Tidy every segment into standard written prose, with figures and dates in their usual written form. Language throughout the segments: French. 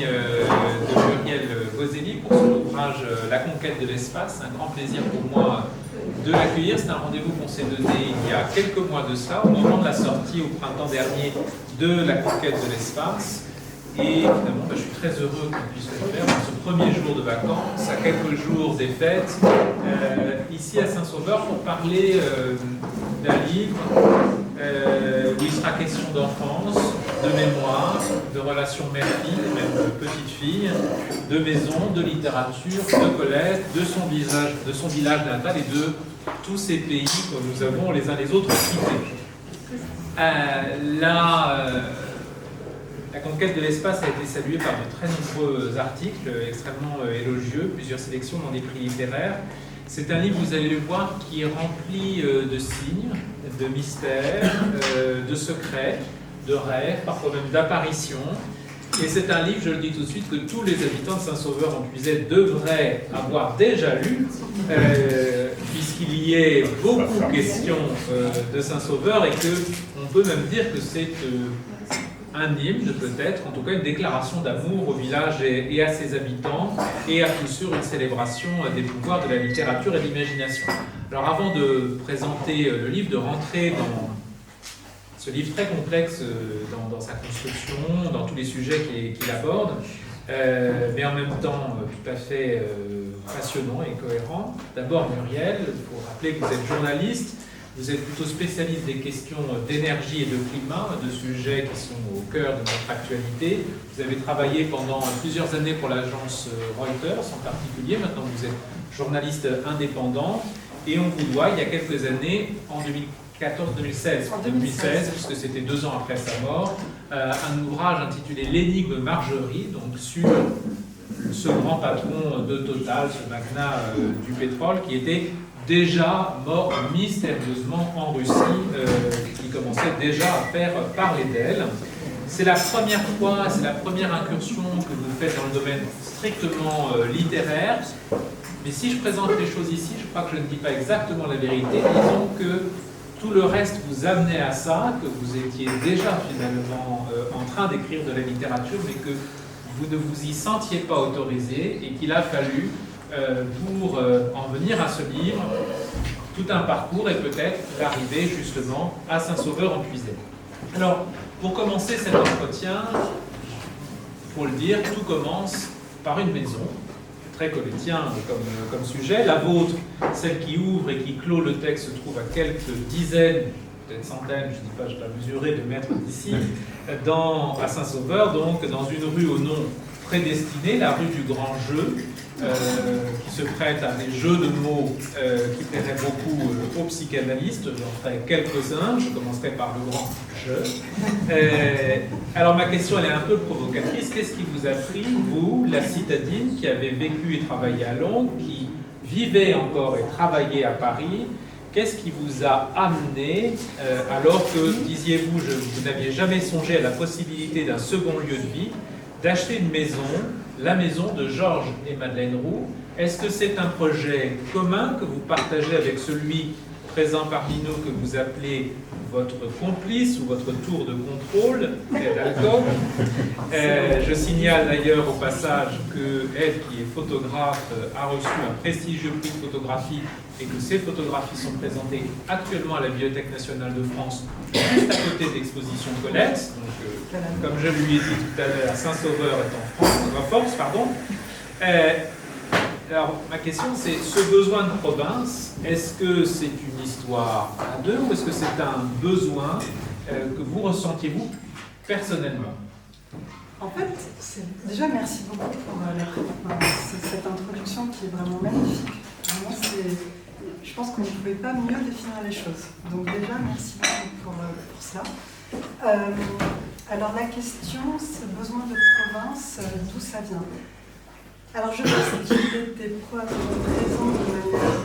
de Muriel Gozelli pour son ouvrage La conquête de l'espace. Un grand plaisir pour moi de l'accueillir. C'est un rendez-vous qu'on s'est donné il y a quelques mois de cela, au moment de la sortie au printemps dernier de La conquête de l'espace. Et évidemment, je suis très heureux qu'on puisse le faire dans ce premier jour de vacances, à quelques jours des fêtes, ici à Saint-Sauveur, pour parler d'un livre où il sera question d'enfance, de mémoire, de relations mère-fille, même de petite-fille, de maison, de littérature, de Colette, de son village natal et de tous ces pays que nous avons les uns les autres quittés. La conquête de l'espace a été saluée par de très nombreux articles extrêmement élogieux, plusieurs sélections dans des prix littéraires. C'est un livre, vous allez le voir, qui est rempli de signes, de mystères, de secrets, de rêves, parfois même d'apparitions. Et c'est un livre, je le dis tout de suite, que tous les habitants de Saint-Sauveur-en-Puisaye devraient avoir déjà lu, puisqu'il y est beaucoup question de Saint-Sauveur et qu'on peut même dire que c'est un hymne peut-être, en tout cas une déclaration d'amour au village et à ses habitants, et à coup sûr une célébration des pouvoirs de la littérature et de l'imagination. Alors avant de présenter le livre, de rentrer dans ce livre très complexe dans sa construction, dans tous les sujets qu'il aborde, mais en même temps tout à fait passionnant et cohérent. D'abord Muriel, il faut rappeler que vous êtes journaliste. Vous êtes plutôt spécialiste des questions d'énergie et de climat, de sujets qui sont au cœur de notre actualité. Vous avez travaillé pendant plusieurs années pour l'agence Reuters en particulier. Maintenant, vous êtes journaliste indépendant. Et on vous doit, il y a quelques années, en 2016, puisque c'était 2 ans après sa mort, un ouvrage intitulé L'énigme Margerie, donc sur ce grand patron de Total, ce magnat du pétrole, qui était déjà mort mystérieusement en Russie, qui commençait déjà à faire parler d'elle. C'est la première fois, c'est la première incursion que vous faites dans le domaine strictement littéraire. Mais si je présente les choses ici, je crois que je ne dis pas exactement la vérité. Disons que tout le reste vous amenait à ça, que vous étiez déjà finalement en train d'écrire de la littérature, mais que vous ne vous y sentiez pas autorisé et qu'il a fallu pour en venir à ce livre, tout un parcours et peut-être l'arrivée justement à Saint-Sauveur-en-Puisaye. Alors, pour commencer cet entretien, il faut le dire, tout commence par une maison, très collettien comme sujet. La vôtre, celle qui ouvre et qui clôt le texte, se trouve à quelques dizaines, peut-être centaines, je ne dis pas, je ne vais pas mesurer, de mètres d'ici, à Saint-Sauveur, donc dans une rue au nom prédestiné, la rue du Grand Jeu, qui se prête à des jeux de mots qui plairaient beaucoup aux psychanalystes. J'en ferai quelques-uns, je commencerai par le grand jeu. Alors ma question, elle est un peu provocatrice. Qu'est-ce qui vous a pris, vous, la citadine, qui avez vécu et travaillé à Londres, qui vivait encore et travaillait à Paris? Qu'est-ce qui vous a amené, alors que, disiez-vous, vous n'aviez jamais songé à la possibilité d'un second lieu de vie, d'acheter une maison, la maison de Georges et Madeleine Roux? Est-ce que c'est un projet commun que vous partagez avec celui présent parmi nous que vous appelez votre complice ou votre tour de contrôle, Ed Alcock? Je signale d'ailleurs au passage que Ed, qui est photographe, a reçu un prestigieux prix de photographie et que ces photographies sont présentées actuellement à la Bibliothèque nationale de France, juste à côté de l'exposition Colette. Donc, comme je lui ai dit tout à l'heure, Saint-Sauveur est en force, pardon. Alors, ma question, c'est ce besoin de province, est-ce que c'est une histoire à deux ou est-ce que c'est un besoin que vous ressentiez, vous, personnellement? En fait, déjà, merci beaucoup pour cette introduction qui est vraiment magnifique. Vraiment, je pense qu'on ne pouvait pas mieux définir les choses. Donc déjà, merci beaucoup pour cela. Alors la question, ce besoin de province, d'où ça vient? Alors je pense qu'il était probablement présent de manière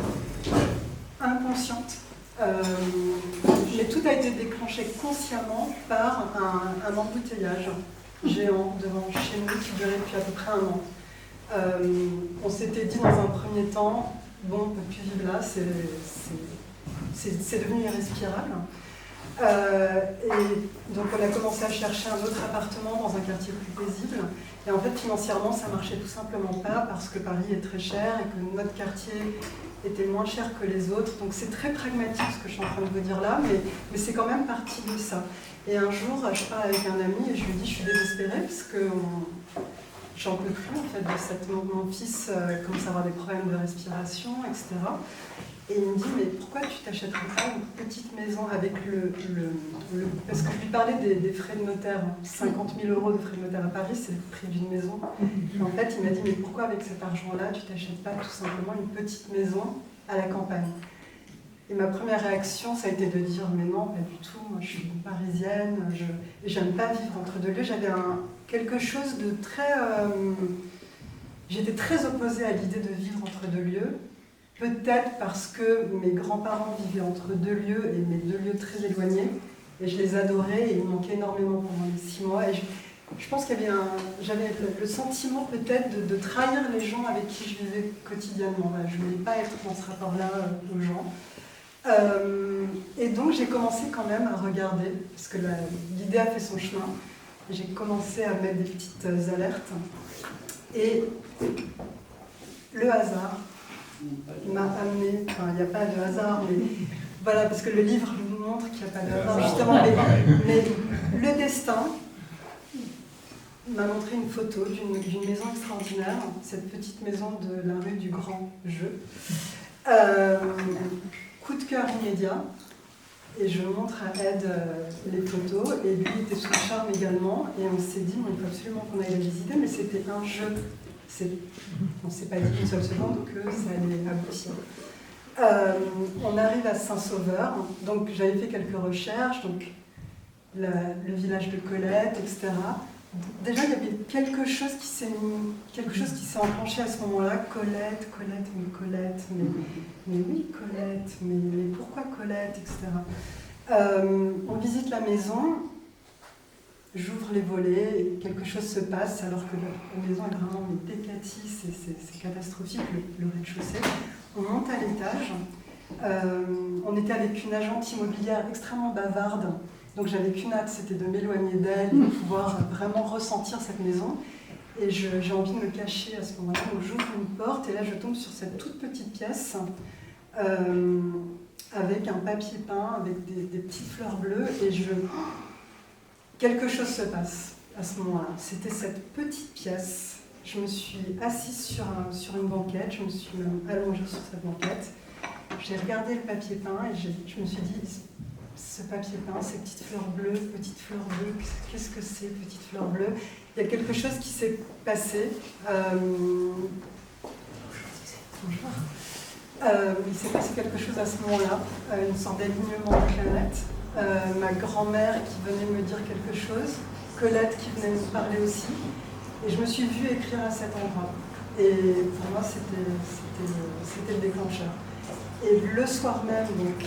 inconsciente, mais tout a été déclenché consciemment par un embouteillage géant devant chez nous qui durait depuis à peu près 1 an. On s'était dit dans un premier temps, bon, on ne peut plus vivre là, c'est devenu irrespirable. Et donc on a commencé à chercher un autre appartement dans un quartier plus paisible. Et en fait, financièrement, ça marchait tout simplement pas parce que Paris est très cher et que notre quartier était moins cher que les autres. Donc c'est très pragmatique ce que je suis en train de vous dire là, mais c'est quand même partie de ça. Et un jour, je parle avec un ami et je lui dis, je suis désespérée parce que j'en peux plus en fait de mon fils commence à avoir des problèmes de respiration, etc. Et il me dit, mais pourquoi tu t'achèterais pas une petite maison avec parce que je lui parlais des frais de notaire, 50 000 € de frais de notaire à Paris, c'est le prix d'une maison. Et en fait, il m'a dit, mais pourquoi avec cet argent-là, tu t'achètes pas tout simplement une petite maison à la campagne? Et ma première réaction, ça a été de dire, mais non, pas du tout, moi je suis une parisienne, et j'aime pas vivre entre deux lieux. J'avais quelque chose de très... J'étais très opposée à l'idée de vivre entre deux lieux. Peut-être parce que mes grands-parents vivaient entre deux lieux et mes deux lieux très éloignés. Et je les adorais et ils me manquaient énormément pendant les 6 mois. Et je pense qu'il y avait j'avais le sentiment peut-être de trahir les gens avec qui je vivais quotidiennement. Je ne voulais pas être dans ce rapport-là aux gens. Et donc j'ai commencé quand même à regarder, parce que l'idée a fait son chemin. J'ai commencé à mettre des petites alertes. Et le hasard m'a amené, enfin il n'y a pas de hasard, mais voilà, parce que le livre nous montre qu'il n'y a pas de hasard, justement, mais le destin m'a montré une photo d'une maison extraordinaire, cette petite maison de la rue du Grand Jeu. Coup de cœur immédiat, et je montre à Ed les photos, et lui était sous le charme également, et on s'est dit, il faut absolument qu'on aille la visiter, mais c'était un jeu. On ne s'est pas dit une seule seconde que ça allait aboutir. On arrive à Saint-Sauveur, donc j'avais fait quelques recherches, donc le village de Colette, etc. Déjà, il y avait quelque chose qui s'est enclenché à ce moment-là. Colette, mais oui, Colette, mais pourquoi Colette, etc. On visite la maison. J'ouvre les volets et quelque chose se passe alors que la maison est vraiment décatie, c'est catastrophique, le rez-de-chaussée. On monte à l'étage. On était avec une agente immobilière extrêmement bavarde, donc j'avais qu'une hâte, c'était de m'éloigner d'elle et de pouvoir vraiment ressentir cette maison. Et j'ai envie de me cacher à ce moment-là, donc j'ouvre une porte et là je tombe sur cette toute petite pièce avec un papier peint, avec des petites fleurs bleues et quelque chose se passe à ce moment-là. C'était cette petite pièce. Je me suis assise sur une banquette, je me suis même allongée sur cette banquette. J'ai regardé le papier peint et je me suis dit, ce papier peint, ces petites fleurs bleues, qu'est-ce que c'est, petites fleurs bleues? Il y a quelque chose qui s'est passé. Bonjour. Il s'est passé quelque chose à ce moment-là, une sorte d'alignement de planètes. Ma grand-mère qui venait me dire quelque chose, Colette qui venait me parler aussi, et je me suis vue écrire à cet endroit. Et pour moi, c'était le déclencheur. Et le soir même, donc,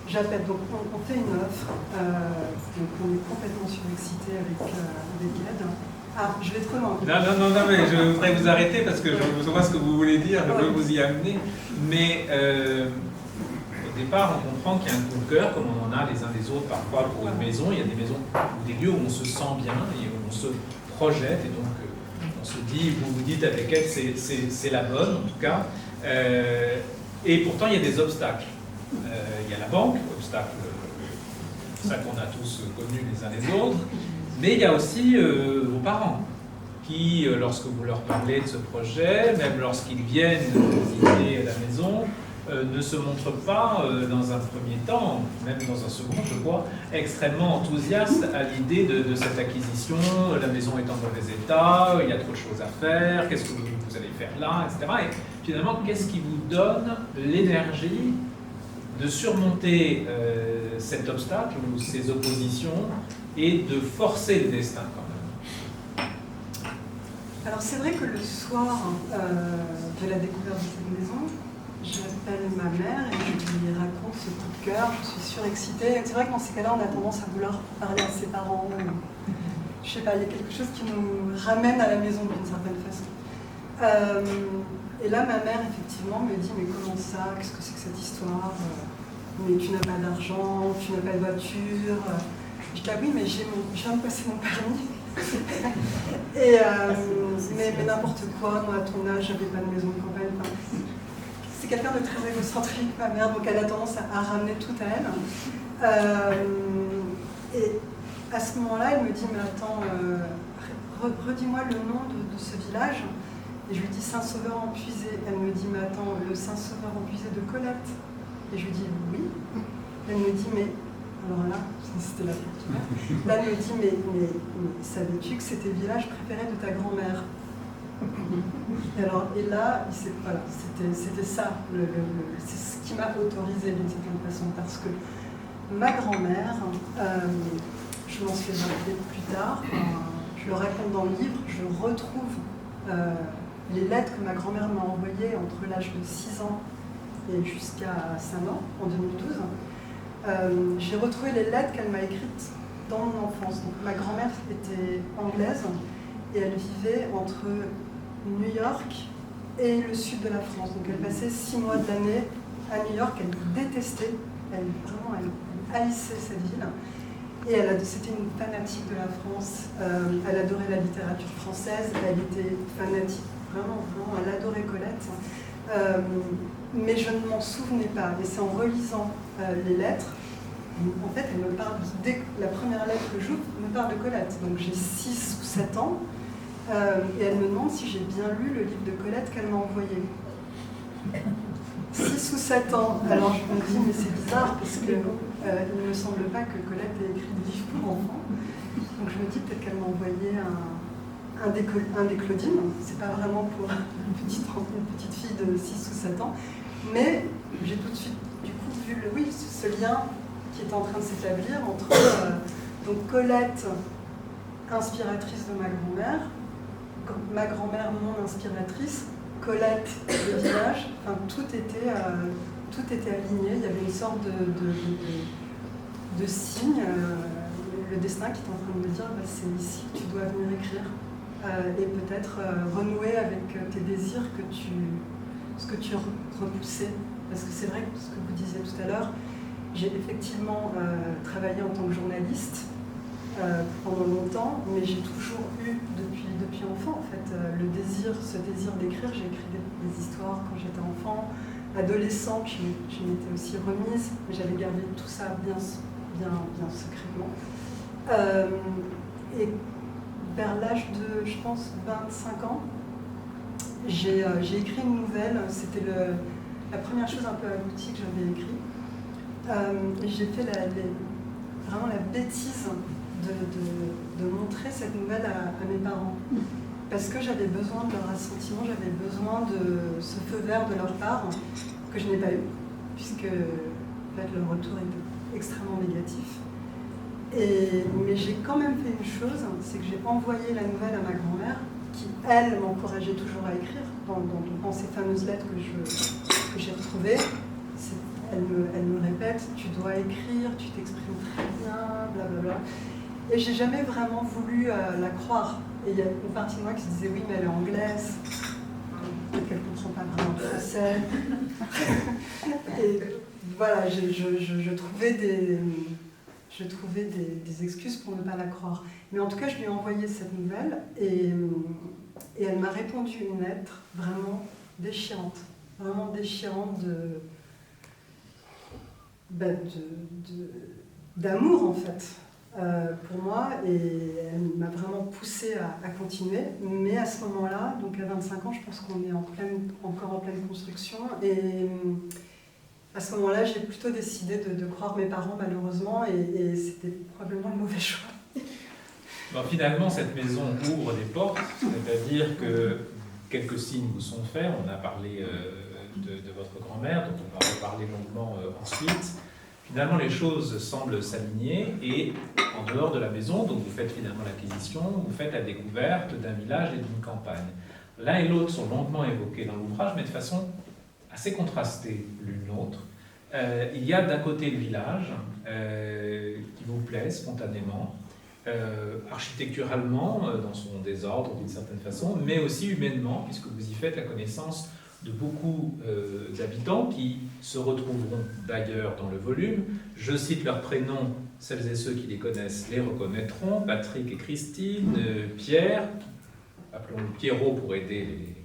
j'appelle, donc on fait une offre, donc on est complètement surexcité avec Ed. Ah, je vais trop loin. Non, mais je voudrais vous arrêter parce que je vois ce que vous voulez dire, je veux vous y amener, mais... Au départ, on comprend qu'il y a un coup de cœur, comme on en a les uns les autres parfois pour une maison. Il y a des maisons ou des lieux où on se sent bien et où on se projette. Et donc, on se dit, vous vous dites avec elle, c'est la bonne en tout cas. Et pourtant, il y a des obstacles. Il y a la banque, obstacle, ça qu'on a tous connu les uns les autres. Mais il y a aussi vos parents qui, lorsque vous leur parlez de ce projet, même lorsqu'ils viennent visiter la maison, ne se montre pas, dans un premier temps, même dans un second, je crois, extrêmement enthousiaste à l'idée de cette acquisition. La maison est en mauvais état, il y a trop de choses à faire, qu'est-ce que vous allez faire là, etc. Et finalement, qu'est-ce qui vous donne l'énergie de surmonter cet obstacle ou ces oppositions et de forcer le destin quand même? Alors c'est vrai que le soir de la découverte de cette maison, j'appelle ma mère et je lui raconte ce coup de cœur, je suis surexcitée. C'est vrai que dans ces cas-là, on a tendance à vouloir parler à ses parents. Je sais pas, il y a quelque chose qui nous ramène à la maison d'une certaine façon. Et là, ma mère, effectivement, me dit, mais comment ça? Qu'est-ce que c'est que cette histoire? Mais tu n'as pas d'argent, tu n'as pas de voiture. Je dis, ah oui, mais je viens de passer mon permis. Et mais n'importe quoi, moi à ton âge, j'avais pas de maison de campagne. Enfin, c'est quelqu'un de très égocentrique, ma mère, donc elle a tendance à ramener tout à elle. Et à ce moment-là, elle me dit, mais attends, redis-moi le nom de ce village. Et je lui dis Saint-Sauveur-en-Puisé. Elle me dit, mais attends, le Saint-Sauveur-en-Puisé de Colette. Et je lui dis, oui. Elle me dit, mais... Alors là, c'était la fortune. Là, elle me dit, mais savais-tu que c'était le village préféré de ta grand-mère? Et là, voilà, c'était ça, c'est ce qui m'a autorisée d'une certaine façon, parce que ma grand-mère, je m'en suis rappelée plus tard, je le raconte dans le livre, je retrouve les lettres que ma grand-mère m'a envoyées entre l'âge de 6 ans et jusqu'à 5 ans, en 2012. J'ai retrouvé les lettres qu'elle m'a écrites dans mon enfance. Donc, ma grand-mère était anglaise et elle vivait entre New York et le sud de la France. Donc elle passait 6 mois de l'année à New York, elle détestait, elle haïssait cette ville. Et c'était une fanatique de la France, elle adorait la littérature française, elle était fanatique, vraiment, elle adorait Colette. Mais je ne m'en souvenais pas, et c'est en relisant les lettres, en fait elle me parle, dès la première lettre que j'ouvre, me parle de Colette. Donc j'ai 6 ou 7 ans, et elle me demande si j'ai bien lu le livre de Colette qu'elle m'a envoyé. 6 ou 7 ans. Alors je me dis, mais c'est bizarre parce que il ne me semble pas que Colette ait écrit des livres pour enfants. Donc je me dis peut-être qu'elle m'a envoyé un des Claudines. C'est pas vraiment pour une petite fille de 6 ou 7 ans. Mais j'ai tout de suite du coup vu ce lien qui est en train de s'établir entre donc Colette, inspiratrice de ma grand-mère, ma grand-mère, mon inspiratrice, Colette, le village, enfin, tout était aligné, il y avait une sorte de signe, le destin qui est en train de me dire, bah, c'est ici que tu dois venir écrire, et peut-être renouer avec tes désirs, ce que tu repoussais. Parce que c'est vrai que ce que vous disiez tout à l'heure, j'ai effectivement travaillé en tant que journaliste, pendant longtemps, mais j'ai toujours eu, depuis enfant, en fait, ce désir d'écrire. J'ai écrit des histoires quand j'étais enfant, adolescente, je m'étais aussi remise, mais j'avais gardé tout ça bien secrètement. Et vers l'âge de, je pense, 25 ans, j'ai écrit une nouvelle. C'était la première chose un peu aboutie que j'avais écrite. Et j'ai fait vraiment la bêtise de montrer cette nouvelle à mes parents. Parce que j'avais besoin de leur assentiment, j'avais besoin de ce feu vert de leur part, que je n'ai pas eu, puisque en fait, le retour était extrêmement négatif. Mais j'ai quand même fait une chose, c'est que j'ai envoyé la nouvelle à ma grand-mère, qui, elle, m'encourageait toujours à écrire, dans ces fameuses lettres que j'ai retrouvées. Elle me répète, tu dois écrire, tu t'exprimes très bien, blablabla. Et j'ai jamais vraiment voulu la croire. Et il y a une partie de moi qui se disait, oui, mais elle est anglaise, peut-être qu'elle ne comprend pas vraiment le français. Et voilà, je trouvais des excuses pour ne pas la croire. Mais en tout cas, je lui ai envoyé cette nouvelle et elle m'a répondu une lettre vraiment déchirante d'amour en fait. Pour moi, et elle m'a vraiment poussée à continuer. Mais à ce moment-là, donc à 25 ans, je pense qu'on est encore en pleine construction. Et à ce moment-là, j'ai plutôt décidé de croire mes parents, malheureusement, et c'était probablement le mauvais choix. Bon, finalement, cette maison ouvre des portes, c'est-à-dire que quelques signes vous sont faits. On a parlé de votre grand-mère, dont on va reparler longuement ensuite. Finalement, les choses semblent s'aligner et en dehors de la maison, donc vous faites finalement l'acquisition, vous faites la découverte d'un village et d'une campagne. L'un et l'autre sont longuement évoqués dans l'ouvrage, mais de façon assez contrastée l'une l'autre. Il y a d'un côté le village qui vous plaît spontanément, architecturalement, dans son désordre d'une certaine façon, mais aussi humainement, puisque vous y faites la connaissance de beaucoup d'habitants qui se retrouveront d'ailleurs dans le volume. Je cite leurs prénoms, celles et ceux qui les connaissent les reconnaîtront, Patrick et Christine, Pierre, appelons-le Pierrot pour aider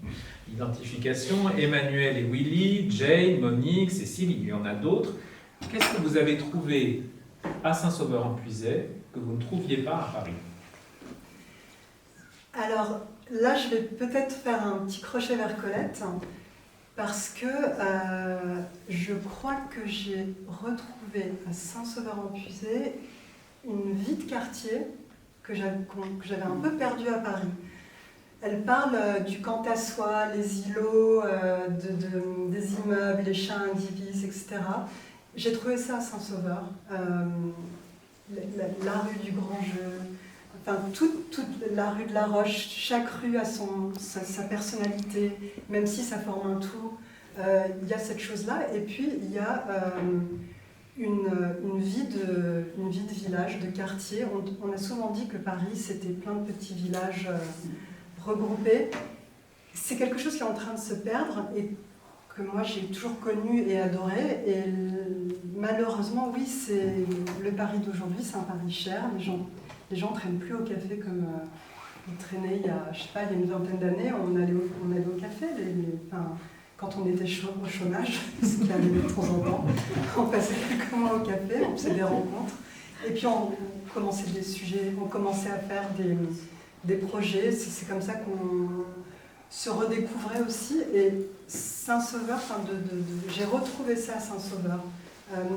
l'identification, Emmanuel et Willy, Jane, Monique, Cécile, il y en a d'autres. Qu'est-ce que vous avez trouvé à Saint-Sauveur-en-Puisaye que vous ne trouviez pas à Paris? Alors là, je vais peut-être faire un petit crochet vers Colette, parce que je crois que j'ai retrouvé à Saint-Sauveur-en-Puisaye une vie de quartier que j'avais un peu perdue à Paris. Elle parle du Cantassois, les îlots, des immeubles, les chats indivis, etc. J'ai trouvé ça à Saint-Sauveur, la rue du Grand Jeu, enfin toute la rue de la Roche, chaque rue a sa personnalité, même si ça forme un tout, il y a cette chose-là. Et puis il y a une vie de village, de quartier. On a souvent dit que Paris c'était plein de petits villages regroupés. C'est quelque chose qui est en train de se perdre et que moi j'ai toujours connu et adoré. Et malheureusement, oui, le Paris d'aujourd'hui, c'est un Paris cher. Les gens ne traînent plus au café comme ils traînaient il y a, je sais pas, il y a une vingtaine d'années. On allait au café, quand on était au chômage, ce qui arrivait de temps en temps. On passait quelques mois au café, on faisait des rencontres. Et puis on commençait des sujets, on commençait à faire des projets. C'est comme ça qu'on se redécouvrait aussi. Et Saint-Sauveur, j'ai retrouvé ça à Saint-Sauveur,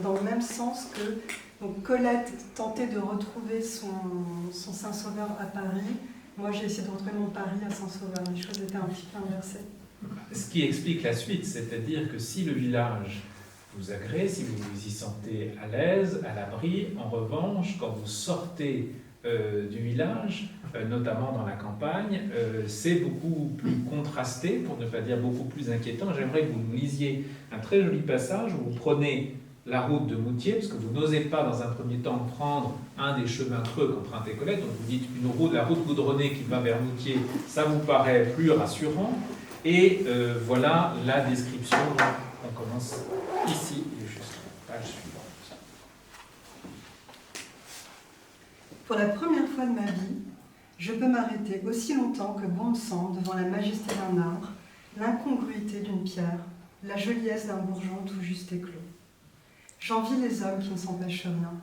dans le même sens que Colette tentait de retrouver son Saint-Sauveur à Paris. Moi, j'ai essayé de retrouver mon Paris à Saint-Sauveur. Les choses étaient un petit peu inversées. Ce qui explique la suite, c'est-à-dire que si le village vous agrée, si vous vous y sentez à l'aise, à l'abri, en revanche, quand vous sortez du village, notamment dans la campagne, c'est beaucoup plus contrasté, pour ne pas dire beaucoup plus inquiétant. J'aimerais que vous nous lisiez un très joli passage où vous prenez la route de Moutier, parce que vous n'osez pas dans un premier temps prendre un des chemins creux qu'empruntait Colette, donc vous dites la route goudronnée qui va vers Moutier, ça vous paraît plus rassurant, et voilà la description. On commence ici, et juste la page suivante. Pour la première fois de ma vie, je peux m'arrêter aussi longtemps que bon me semble devant la majesté d'un arbre, l'incongruité d'une pierre, la joliesse d'un bourgeon tout juste éclos. J'envie les hommes qui ne s'empêchent rien.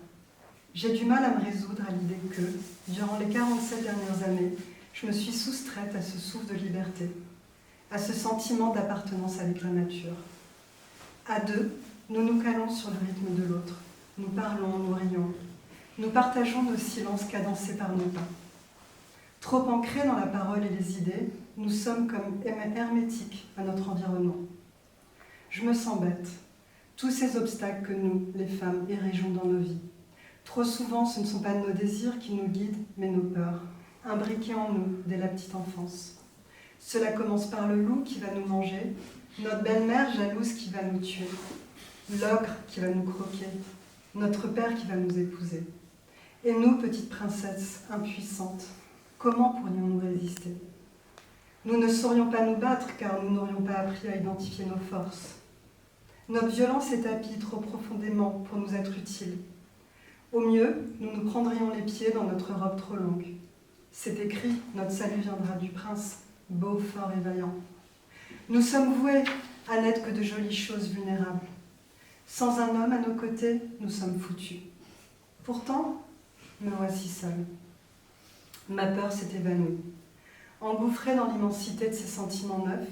J'ai du mal à me résoudre à l'idée que, durant les 47 dernières années, je me suis soustraite à ce souffle de liberté, à ce sentiment d'appartenance avec la nature. À deux, nous nous calons sur le rythme de l'autre. Nous parlons, nous rions. Nous partageons nos silences cadencés par nos pas. Trop ancrés dans la parole et les idées, nous sommes comme hermétiques à notre environnement. Je me sens bête. Tous ces obstacles que nous, les femmes, érigeons dans nos vies. Trop souvent, ce ne sont pas nos désirs qui nous guident, mais nos peurs, imbriquées en nous dès la petite enfance. Cela commence par le loup qui va nous manger, notre belle-mère jalouse qui va nous tuer, l'ogre qui va nous croquer, notre père qui va nous épouser. Et nous, petites princesses impuissantes, comment pourrions-nous résister? Nous ne saurions pas nous battre car nous n'aurions pas appris à identifier nos forces. Notre violence est tapie trop profondément pour nous être utile. Au mieux, nous nous prendrions les pieds dans notre robe trop longue. C'est écrit, notre salut viendra du prince, beau, fort et vaillant. Nous sommes voués à n'être que de jolies choses vulnérables. Sans un homme à nos côtés, nous sommes foutus. Pourtant, me voici seule. Ma peur s'est évanouie. Engouffrée dans l'immensité de ces sentiments neufs,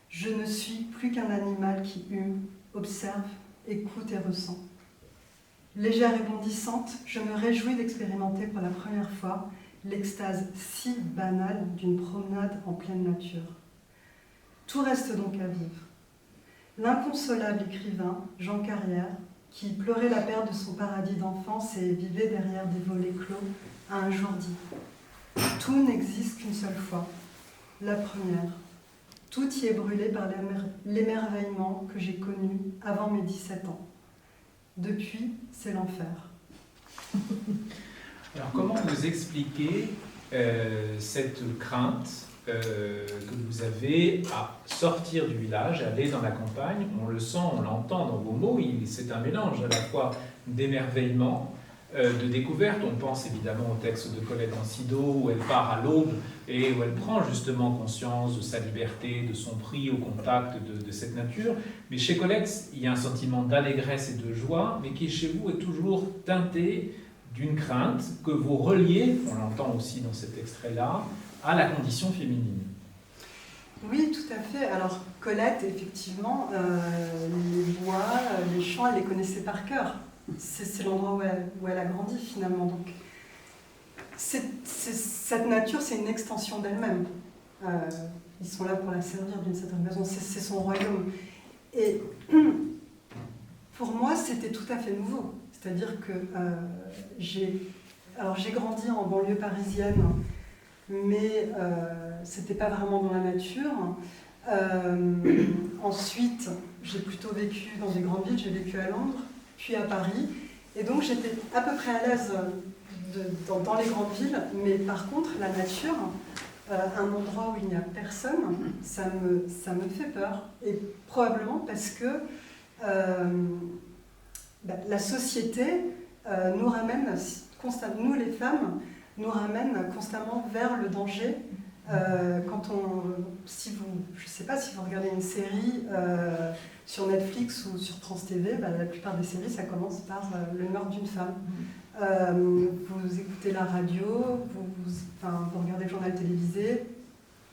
je ne suis plus qu'un animal qui hume, observe, écoute et ressent. Légère et bondissante, je me réjouis d'expérimenter pour la première fois l'extase si banale d'une promenade en pleine nature. Tout reste donc à vivre. L'inconsolable écrivain, Jean Carrière, qui pleurait la perte de son paradis d'enfance et vivait derrière des volets clos, a un jour dit « Tout n'existe qu'une seule fois, la première. Tout y est brûlé par l'émerveillement que j'ai connu avant mes 17 ans. Depuis, c'est l'enfer. » Alors, comment vous expliquez cette crainte que vous avez à sortir du village, aller dans la campagne? On le sent, on l'entend dans vos mots, c'est un mélange à la fois d'émerveillement, de découverte. On pense évidemment au texte de Colette Ansido, où elle part à l'aube et où elle prend justement conscience de sa liberté, de son prix au contact de cette nature. Mais chez Colette, il y a un sentiment d'allégresse et de joie, mais qui chez vous est toujours teinté d'une crainte que vous reliez, on l'entend aussi dans cet extrait-là, à la condition féminine. Oui, tout à fait. Alors, Colette, effectivement, les bois, les champs, elle les connaissait par cœur. C'est l'endroit où elle a grandi, finalement. Donc, cette nature, c'est une extension d'elle-même. Ils sont là pour la servir d'une certaine façon. C'est son royaume. Et pour moi, c'était tout à fait nouveau. C'est-à-dire que j'ai grandi en banlieue parisienne, mais c'était pas vraiment dans la nature. Ensuite, j'ai plutôt vécu dans des grandes villes, j'ai vécu à Londres, puis à Paris, et donc j'étais à peu près à l'aise dans les grandes villes, mais par contre, la nature, un endroit où il n'y a personne, ça me fait peur, et probablement parce que la société nous ramène constamment, nous les femmes, nous ramène constamment vers le danger. Je ne sais pas si vous regardez une série sur Netflix ou sur France TV, la plupart des séries, ça commence par le meurtre d'une femme. Vous écoutez la radio, vous regardez le journal télévisé,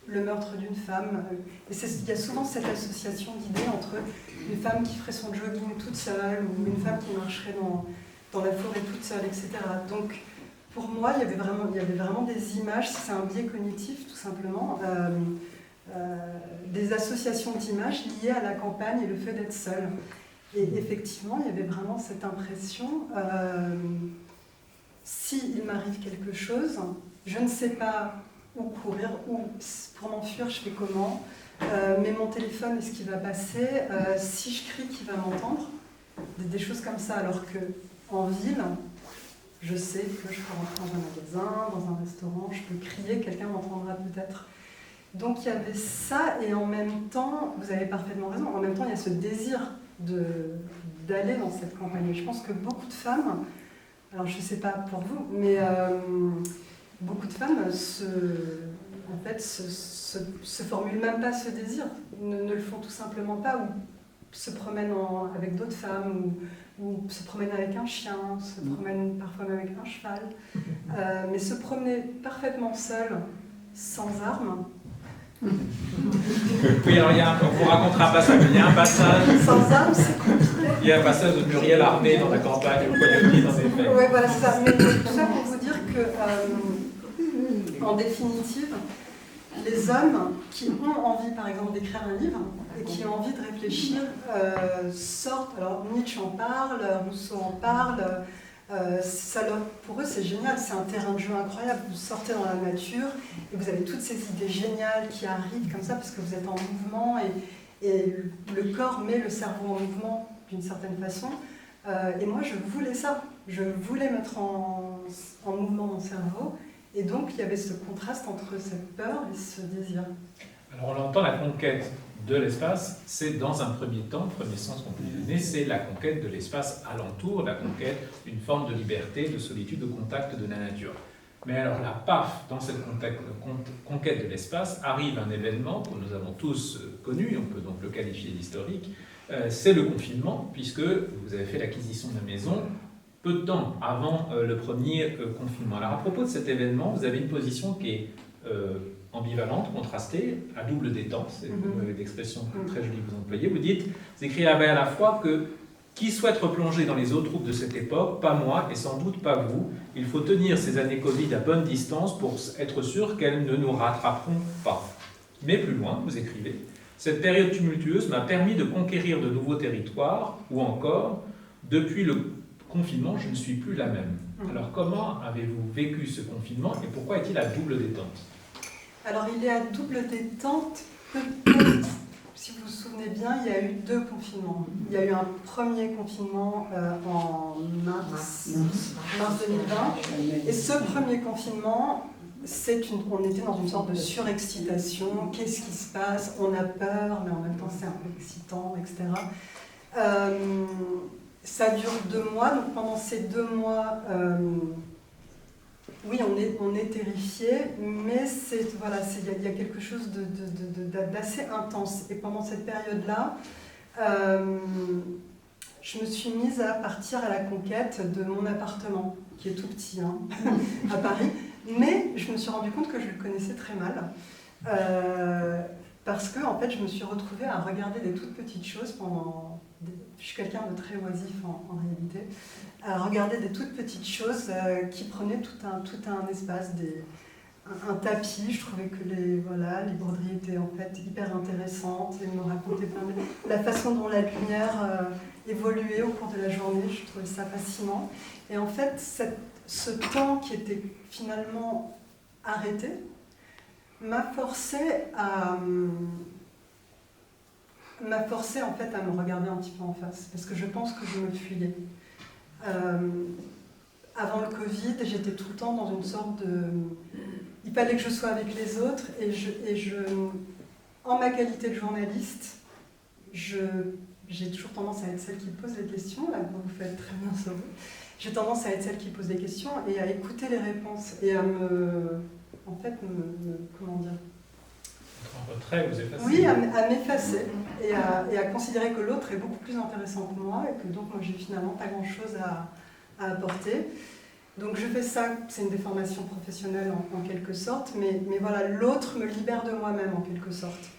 le meurtre d'une femme. Et il y a souvent cette association d'idées entre une femme qui ferait son jogging toute seule ou une femme qui marcherait dans la forêt toute seule, etc. Donc, pour moi, il y avait vraiment des images, c'est un biais cognitif tout simplement, des associations d'images liées à la campagne et le fait d'être seule. Et effectivement, il y avait vraiment cette impression, s'il m'arrive quelque chose, je ne sais pas où courir, ou pour m'enfuir, je fais comment, mais mon téléphone, est-ce qu'il va passer, si je crie, qui va m'entendre, des choses comme ça, alors qu'en ville, je sais que je peux rentrer dans un magasin, dans un restaurant, je peux crier, quelqu'un m'entendra peut-être. Donc il y avait ça, et en même temps, vous avez parfaitement raison, en même temps il y a ce désir d'aller dans cette campagne. Je pense que beaucoup de femmes, alors je ne sais pas pour vous, mais beaucoup de femmes se formulent même pas ce désir, ne le font tout simplement pas, ou se promènent avec d'autres femmes, ou se promènent avec un chien, se promènent parfois même avec un cheval, mais se promener parfaitement seule, sans armes. Oui, alors on vous racontera pas ça, mais il y a un passage. Sans armes, c'est compliqué. Il y a un passage de Muriel armée dans la campagne, au Coyote, dans les faits. Oui, voilà, c'est ça. Mais tout ça pour vous dire que, en définitive, les hommes qui ont envie, par exemple, d'écrire un livre et qui ont envie de réfléchir sortent. Alors Nietzsche en parle, Rousseau en parle. Pour eux, c'est génial, c'est un terrain de jeu incroyable. Vous sortez dans la nature et vous avez toutes ces idées géniales qui arrivent comme ça parce que vous êtes en mouvement et le corps met le cerveau en mouvement d'une certaine façon. Et moi, je voulais ça. Je voulais mettre en mouvement mon cerveau. Et donc, il y avait ce contraste entre cette peur et ce désir. Alors, on l'entend, la conquête de l'espace, c'est dans un premier temps, le premier sens qu'on peut lui donner, c'est la conquête de l'espace alentour, la conquête d'une forme de liberté, de solitude, de contact de la nature. Mais alors là, paf, dans cette conquête de l'espace, arrive un événement que nous avons tous connu, on peut donc le qualifier d'historique, c'est le confinement, puisque vous avez fait l'acquisition de la maison peu de temps avant le premier confinement. Alors à propos de cet événement, vous avez une position qui est ambivalente, contrastée, à double détente, c'est l'expression très jolie que vous employez. Vous dites, vous écrivez à la fois que qui souhaite replonger dans les eaux troubles de cette époque, pas moi et sans doute pas vous. Il faut tenir ces années Covid à bonne distance pour être sûr qu'elles ne nous rattraperont pas. Mais plus loin, vous écrivez, cette période tumultueuse m'a permis de conquérir de nouveaux territoires, ou encore, depuis le confinement, je ne suis plus la même. Alors comment avez-vous vécu ce confinement et pourquoi est-il à double détente? Alors il est à double détente, peut-être, si vous vous souvenez bien, il y a eu 2 confinements. Il y a eu un premier confinement en mars 2020, et ce premier confinement, on était dans une sorte de surexcitation. Qu'est-ce qui se passe? On a peur, mais en même temps c'est un peu excitant, etc. ça dure 2 mois, donc pendant ces 2 mois, oui, on est terrifié, mais voilà, il y a quelque chose d'assez intense. Et pendant cette période-là, je me suis mise à partir à la conquête de mon appartement, qui est tout petit, hein, à Paris, mais je me suis rendu compte que je le connaissais très mal. Parce que en fait, je me suis retrouvée à regarder des toutes petites choses pendant... Je suis quelqu'un de très oisif en réalité. À regarder des toutes petites choses qui prenaient tout un espace, un tapis. Je trouvais que les broderies étaient en fait hyper intéressantes et me racontaient plein de... La façon dont la lumière évoluait au cours de la journée, je trouvais ça fascinant. Et en fait, ce temps qui était finalement arrêté, m'a forcé en fait à me regarder un petit peu en face, parce que je pense que je me fuyais. Avant le Covid, j'étais tout le temps dans une sorte de... Il fallait que je sois avec les autres, et en ma qualité de journaliste, j'ai toujours tendance à être celle qui pose les questions, là, vous faites très bien ça. J'ai tendance à être celle qui pose les questions et à écouter les réponses, et à comment dire, en retrait, vous effacez. Oui, à m'effacer et à considérer que l'autre est beaucoup plus intéressant que moi et que donc moi j'ai finalement pas grand chose à apporter. Donc je fais ça, c'est une déformation professionnelle en quelque sorte, mais voilà, l'autre me libère de moi-même en quelque sorte.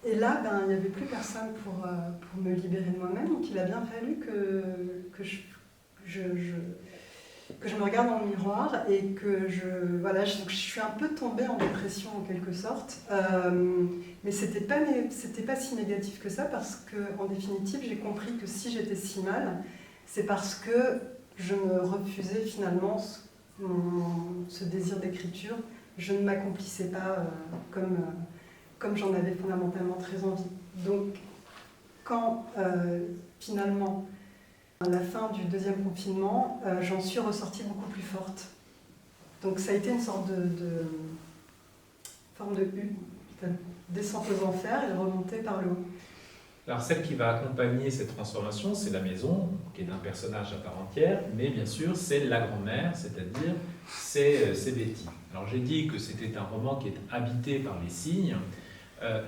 Et là, il n'y avait plus personne pour me libérer de moi-même, donc il a bien fallu que je me regarde dans le miroir et que je suis un peu tombée en dépression en quelque sorte. Mais c'était pas si négatif que ça, parce qu'en définitive, j'ai compris que si j'étais si mal, c'est parce que je me refusais finalement ce désir d'écriture. Je ne m'accomplissais pas comme j'en avais fondamentalement très envie. Donc, quand finalement, à la fin du 2e confinement, j'en suis ressortie beaucoup plus forte. Donc ça a été une sorte de forme de U, descente aux enfers et remontée par le haut. Alors celle qui va accompagner cette transformation, c'est la maison, qui est un personnage à part entière, mais bien sûr c'est la grand-mère, c'est-à-dire c'est Betty. Alors j'ai dit que c'était un roman qui est habité par les signes.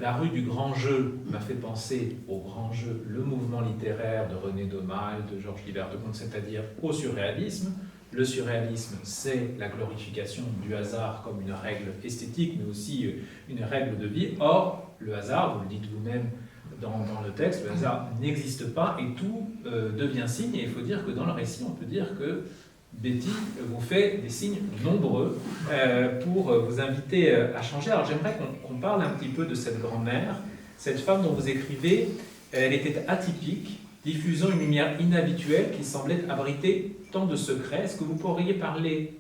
La rue du Grand Jeu m'a fait penser au Grand Jeu, le mouvement littéraire de René Daumal, de Georges Guibert de Comte, c'est-à-dire au surréalisme. Le surréalisme, c'est la glorification du hasard comme une règle esthétique, mais aussi une règle de vie. Or, le hasard, vous le dites vous-même dans le texte, le hasard n'existe pas et tout devient signe. Et il faut dire que dans le récit, on peut dire que Betty vous fait des signes nombreux pour vous inviter à changer. Alors j'aimerais qu'on parle un petit peu de cette grand-mère, cette femme dont vous écrivez, elle était atypique, diffusant une lumière inhabituelle qui semblait abriter tant de secrets. Est-ce que vous pourriez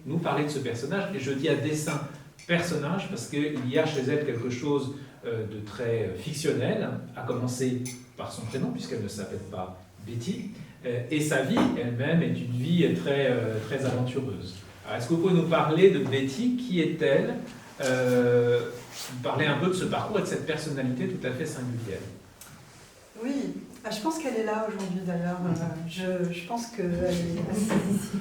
nous parler de ce personnage? Et je dis à dessein personnage parce qu'il y a chez elle quelque chose de très fictionnel, à commencer par son prénom puisqu'elle ne s'appelle pas Betty. Et sa vie elle-même est une vie très, très aventureuse. Alors, est-ce que vous pouvez nous parler de Betty? Qui est-elle? Parler un peu de ce parcours et de cette personnalité tout à fait singulière. Oui, je pense qu'elle est là aujourd'hui d'ailleurs. Je pense qu'elle est assise ici.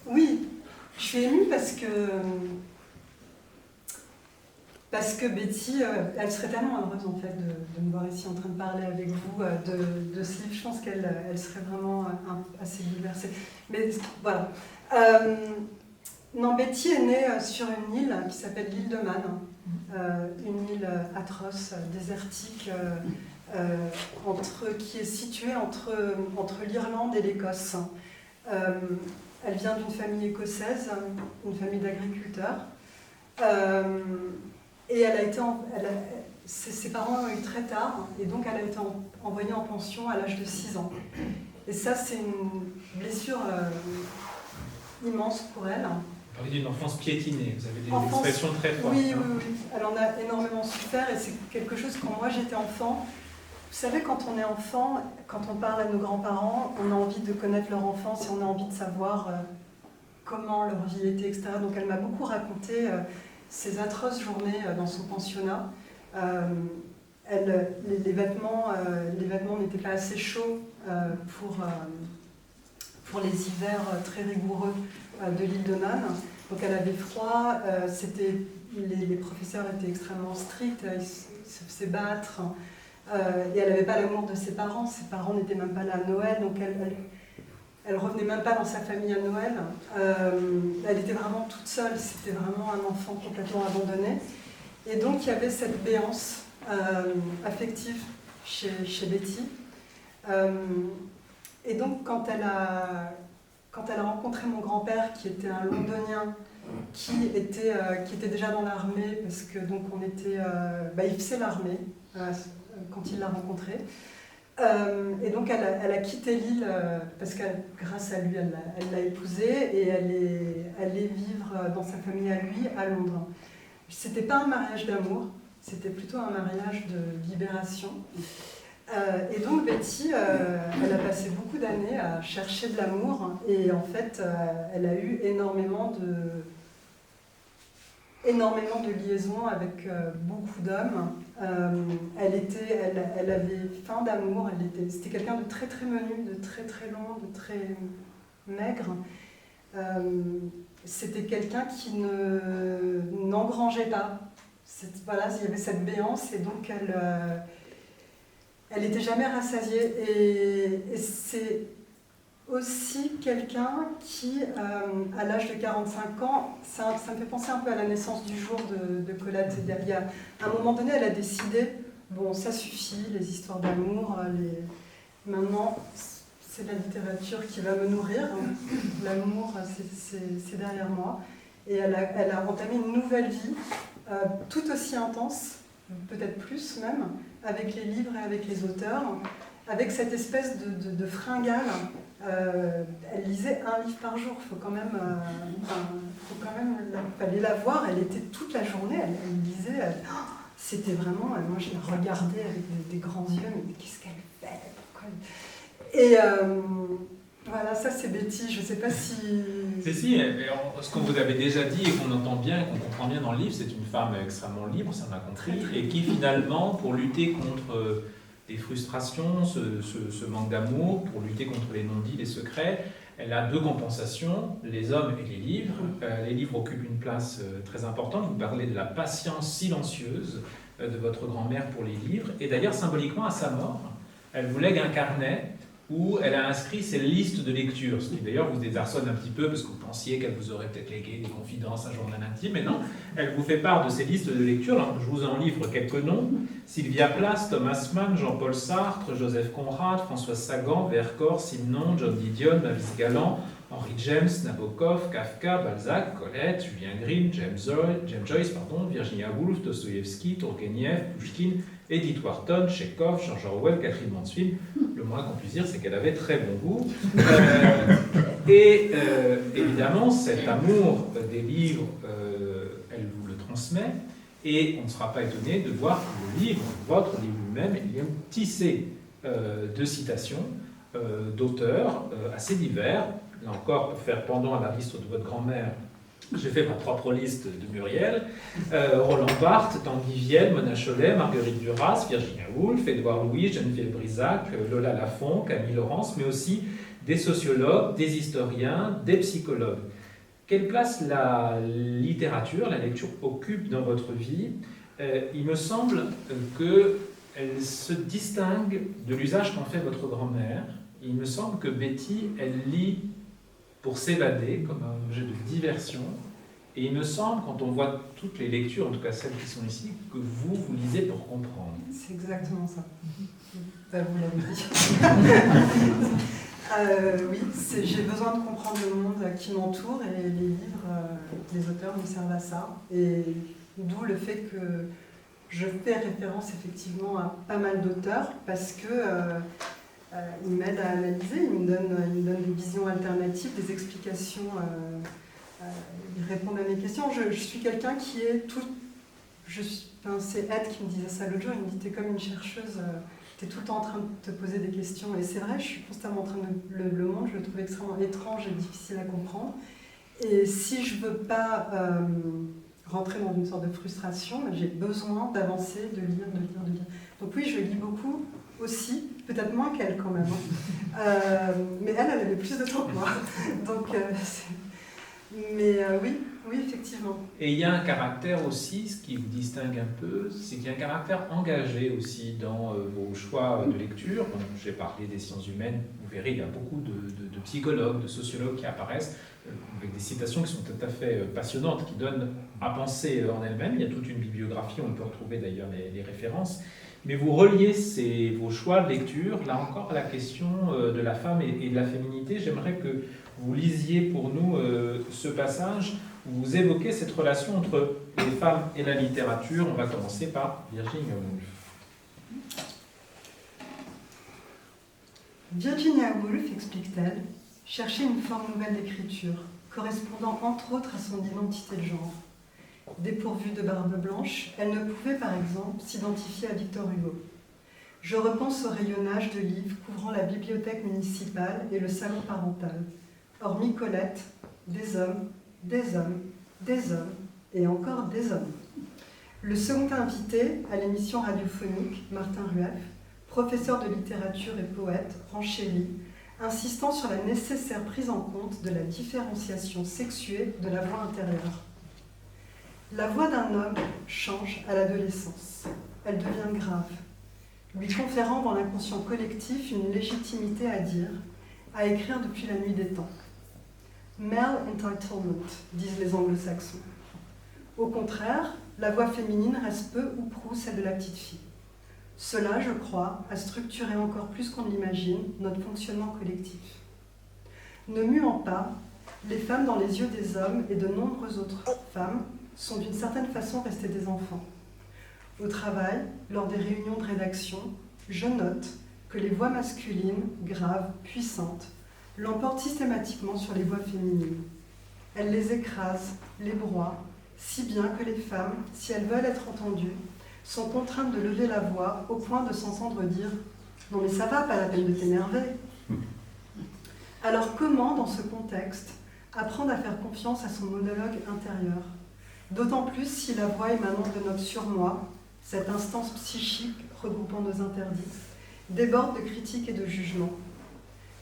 Oui, je suis émue parce que Betty, elle serait tellement heureuse en fait de me voir ici en train de parler avec vous de ce livre. Je pense qu'elle serait vraiment assez bouleversée. Mais voilà. Non, Betty est née sur une île qui s'appelle l'île de Man, une île atroce, désertique, qui est située entre l'Irlande et l'Écosse. Elle vient d'une famille écossaise, une famille d'agriculteurs. Et ses parents l'ont eu très tard, et donc elle a été envoyée en pension à l'âge de 6 ans. Et ça, c'est une blessure immense pour elle. Vous parlez d'une enfance piétinée, vous avez des expressions très fortes. Oui, elle en a énormément souffert, et c'est quelque chose, quand moi j'étais enfant, vous savez, quand on est enfant, quand on parle à nos grands-parents, on a envie de connaître leur enfance et on a envie de savoir comment leur vie était, etc. Donc elle m'a beaucoup raconté ces atroces journées dans son pensionnat. les vêtements n'étaient pas assez chauds pour les hivers très rigoureux de l'île de Man. Donc elle avait froid, les professeurs étaient extrêmement stricts, ils se faisaient battre, et elle n'avait pas l'amour de ses parents n'étaient même pas là à Noël, donc elle revenait même pas dans sa famille à Noël. Elle était vraiment toute seule, c'était vraiment un enfant complètement abandonné. Et donc il y avait cette béance affective chez Betty. Et donc quand elle a rencontré mon grand-père, qui était un Londonien, qui était déjà dans l'armée, parce que donc il faisait l'armée quand il l'a rencontré. Et donc elle a quitté l'île parce que grâce à lui, elle l'a épousé et elle est allée vivre dans sa famille à lui à Londres. C'était pas un mariage d'amour, c'était plutôt un mariage de libération. Et donc Betty, elle a passé beaucoup d'années à chercher de l'amour et en fait, elle a eu énormément de liaisons avec beaucoup d'hommes. Elle avait faim d'amour, c'était quelqu'un de très très menu, de très très long, de très maigre. C'était quelqu'un qui n'engrangeait pas. Voilà, il y avait cette béance et donc elle n'était jamais rassasiée. Et c'est aussi quelqu'un qui, à l'âge de 45 ans, ça me fait penser un peu à la naissance du jour de Colette. Il y a, à un moment donné, elle a décidé, bon, ça suffit, les histoires d'amour, maintenant, c'est la littérature qui va me nourrir. L'amour, c'est derrière moi. Et elle a entamé une nouvelle vie, tout aussi intense, peut-être plus même, avec les livres et avec les auteurs, avec cette espèce de fringale. Elle lisait un livre par jour, fallait la voir, elle était toute la journée, elle lisait, c'était vraiment, moi je la regardais avec des grands yeux, mais qu'est-ce qu'elle fait, pourquoi elle... Et voilà, ça c'est Betty, je ne sais pas si... Si, ce qu'on vous avait déjà dit et qu'on entend bien, qu'on comprend bien dans le livre, c'est une femme extrêmement libre, ça m'a compris, et qui finalement, pour lutter contre des frustrations, ce manque d'amour, pour lutter contre les non-dits, les secrets, elle a deux compensations, les hommes et les livres. Les livres occupent une place très importante. Vous parlez de la patience silencieuse de votre grand-mère pour les livres, et d'ailleurs symboliquement à sa mort, elle vous lègue un carnet où elle a inscrit ses listes de lecture, ce qui d'ailleurs vous désarçonne un petit peu parce que vous pensiez qu'elle vous aurait peut-être légué des confidences, un journal intime, mais non, elle vous fait part de ses listes de lecture. Alors, je vous en livre quelques noms: Sylvia Plath, Thomas Mann, Jean-Paul Sartre, Joseph Conrad, François Sagan, Vercors, Simon, John Didion, Mavis Galland, Henry James, Nabokov, Kafka, Balzac, Colette, Julien Green, James Joyce, Virginia Woolf, Dostoïevski, Tourguenieff, Pushkin, Edith Wharton, Chekhov, George Orwell, Catherine Mansfield. Le moins qu'on puisse dire, c'est qu'elle avait très bon goût. Évidemment, cet amour des livres, elle vous le transmet, et on ne sera pas étonné de voir que le livre, votre livre lui-même, il est tissé de citations d'auteurs assez divers. Là encore, pour faire pendant à la liste de votre grand-mère, j'ai fait ma propre liste de Muriel. Roland Barthes, Tanguy Vienne, Mona Chollet, Marguerite Duras, Virginia Woolf, Édouard Louis, Geneviève Brisac, Lola Lafont, Camille Laurence, mais aussi des sociologues, des historiens, des psychologues. Quelle place la littérature, la lecture occupe dans votre vie? Il me semble qu'elle se distingue de l'usage qu'en fait votre grand-mère. Il me semble que Betty, elle lit pour s'évader, comme un objet de diversion. Et il me semble, quand on voit toutes les lectures, en tout cas celles qui sont ici, que vous lisez pour comprendre. C'est exactement ça. Vous l'avez dit. Oui, j'ai besoin de comprendre le monde qui m'entoure, et les livres, les auteurs me servent à ça. Et d'où le fait que je fais référence effectivement à pas mal d'auteurs, parce que ils m'aident à analyser, ils me donnent des visions alternatives, des explications, ils répondent à mes questions. Je suis quelqu'un qui est tout... c'est Ed qui me disait ça l'autre jour, il me dit: t'es comme une chercheuse, t'es tout le temps en train de te poser des questions. Et c'est vrai, je suis constamment en train de... Le monde, je le trouve extrêmement étrange et difficile à comprendre. Et si je veux pas rentrer dans une sorte de frustration, j'ai besoin d'avancer, de lire. Donc oui, je lis beaucoup aussi, peut-être moins qu'elle quand même. Mais elle avait plus de temps que moi. Donc, oui, effectivement. Et il y a un caractère aussi, ce qui vous distingue un peu, c'est qu'il y a un caractère engagé aussi dans vos choix de lecture. Bon, j'ai parlé des sciences humaines, vous verrez, il y a beaucoup de psychologues, de sociologues qui apparaissent, avec des citations qui sont tout à fait passionnantes, qui donnent à penser en elles-mêmes. Il y a toute une bibliographie, on peut retrouver d'ailleurs les références. Mais vous reliez vos choix de lecture, là encore, à la question de la femme et de la féminité. J'aimerais que vous lisiez pour nous ce passage où vous évoquez cette relation entre les femmes et la littérature. On va commencer par Virginia Woolf. Virginia Woolf, explique-t-elle, cherchait une forme nouvelle d'écriture, correspondant entre autres à son identité de genre. Dépourvue de barbe blanche, elle ne pouvait par exemple s'identifier à Victor Hugo. Je repense au rayonnage de livres couvrant la bibliothèque municipale et le salon parental. Hormis Colette, des hommes, des hommes, des hommes et encore des hommes. Le second invité à l'émission radiophonique, Martin Rueff, professeur de littérature et poète, renchérit, insistant sur la nécessaire prise en compte de la différenciation sexuée de la voix intérieure. La voix d'un homme change à l'adolescence. Elle devient grave, lui conférant dans l'inconscient collectif une légitimité à dire, à écrire depuis la nuit des temps. Male entitlement, disent les anglo-saxons. Au contraire, la voix féminine reste peu ou prou celle de la petite fille. Cela, je crois, a structuré encore plus qu'on l'imagine notre fonctionnement collectif. Ne muant pas, les femmes dans les yeux des hommes et de nombreuses autres femmes sont d'une certaine façon restées des enfants. Au travail, lors des réunions de rédaction, je note que les voix masculines, graves, puissantes, l'emportent systématiquement sur les voix féminines. Elles les écrasent, les broient, si bien que les femmes, si elles veulent être entendues, sont contraintes de lever la voix au point de s'entendre dire « Non mais ça va, pas la peine de t'énerver ». Alors comment, dans ce contexte, apprendre à faire confiance à son monologue intérieur ? D'autant plus si la voix émanant de notre surmoi, cette instance psychique regroupant nos interdits, déborde de critiques et de jugements.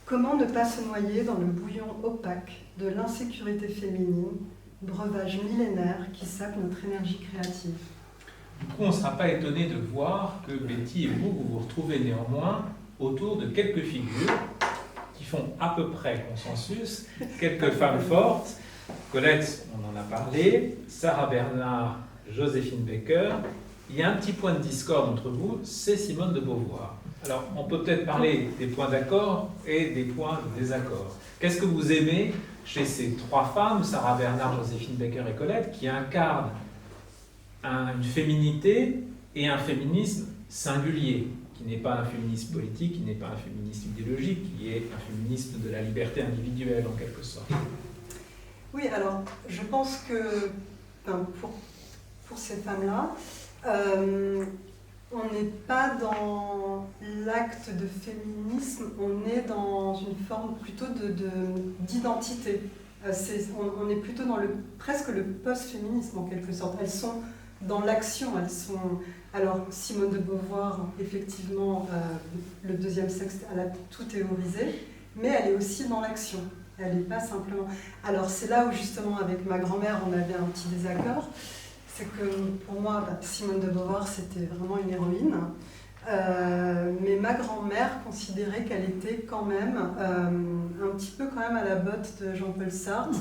Comment ne pas se noyer dans le bouillon opaque de l'insécurité féminine, breuvage millénaire qui sape notre énergie créative ? Du coup, on ne sera pas étonné de voir que Betty et vous vous retrouvez néanmoins autour de quelques figures qui font à peu près consensus, quelques femmes fortes. Colette, on en a parlé, Sarah Bernard, Joséphine Baker. Il y a un petit point de discorde entre vous, c'est Simone de Beauvoir. Alors, on peut peut-être parler des points d'accord et des points de désaccord. Qu'est-ce que vous aimez chez ces trois femmes, Sarah Bernard, Joséphine Baker et Colette, qui incarnent une féminité et un féminisme singulier, qui n'est pas un féminisme politique, qui n'est pas un féminisme idéologique, qui est un féminisme de la liberté individuelle en quelque sorte? Oui, alors je pense que pour ces femmes-là, on n'est pas dans l'acte de féminisme, on est dans une forme plutôt d'identité. On est plutôt dans presque le post-féminisme en quelque sorte. Elles sont dans l'action, alors Simone de Beauvoir, effectivement, le deuxième sexe, elle a tout théorisé, mais elle est aussi dans l'action. Elle n'est pas simplement... Alors c'est là où justement avec ma grand-mère on avait un petit désaccord, c'est que pour moi Simone de Beauvoir c'était vraiment une héroïne, mais ma grand-mère considérait qu'elle était quand même un petit peu quand même à la botte de Jean-Paul Sartre,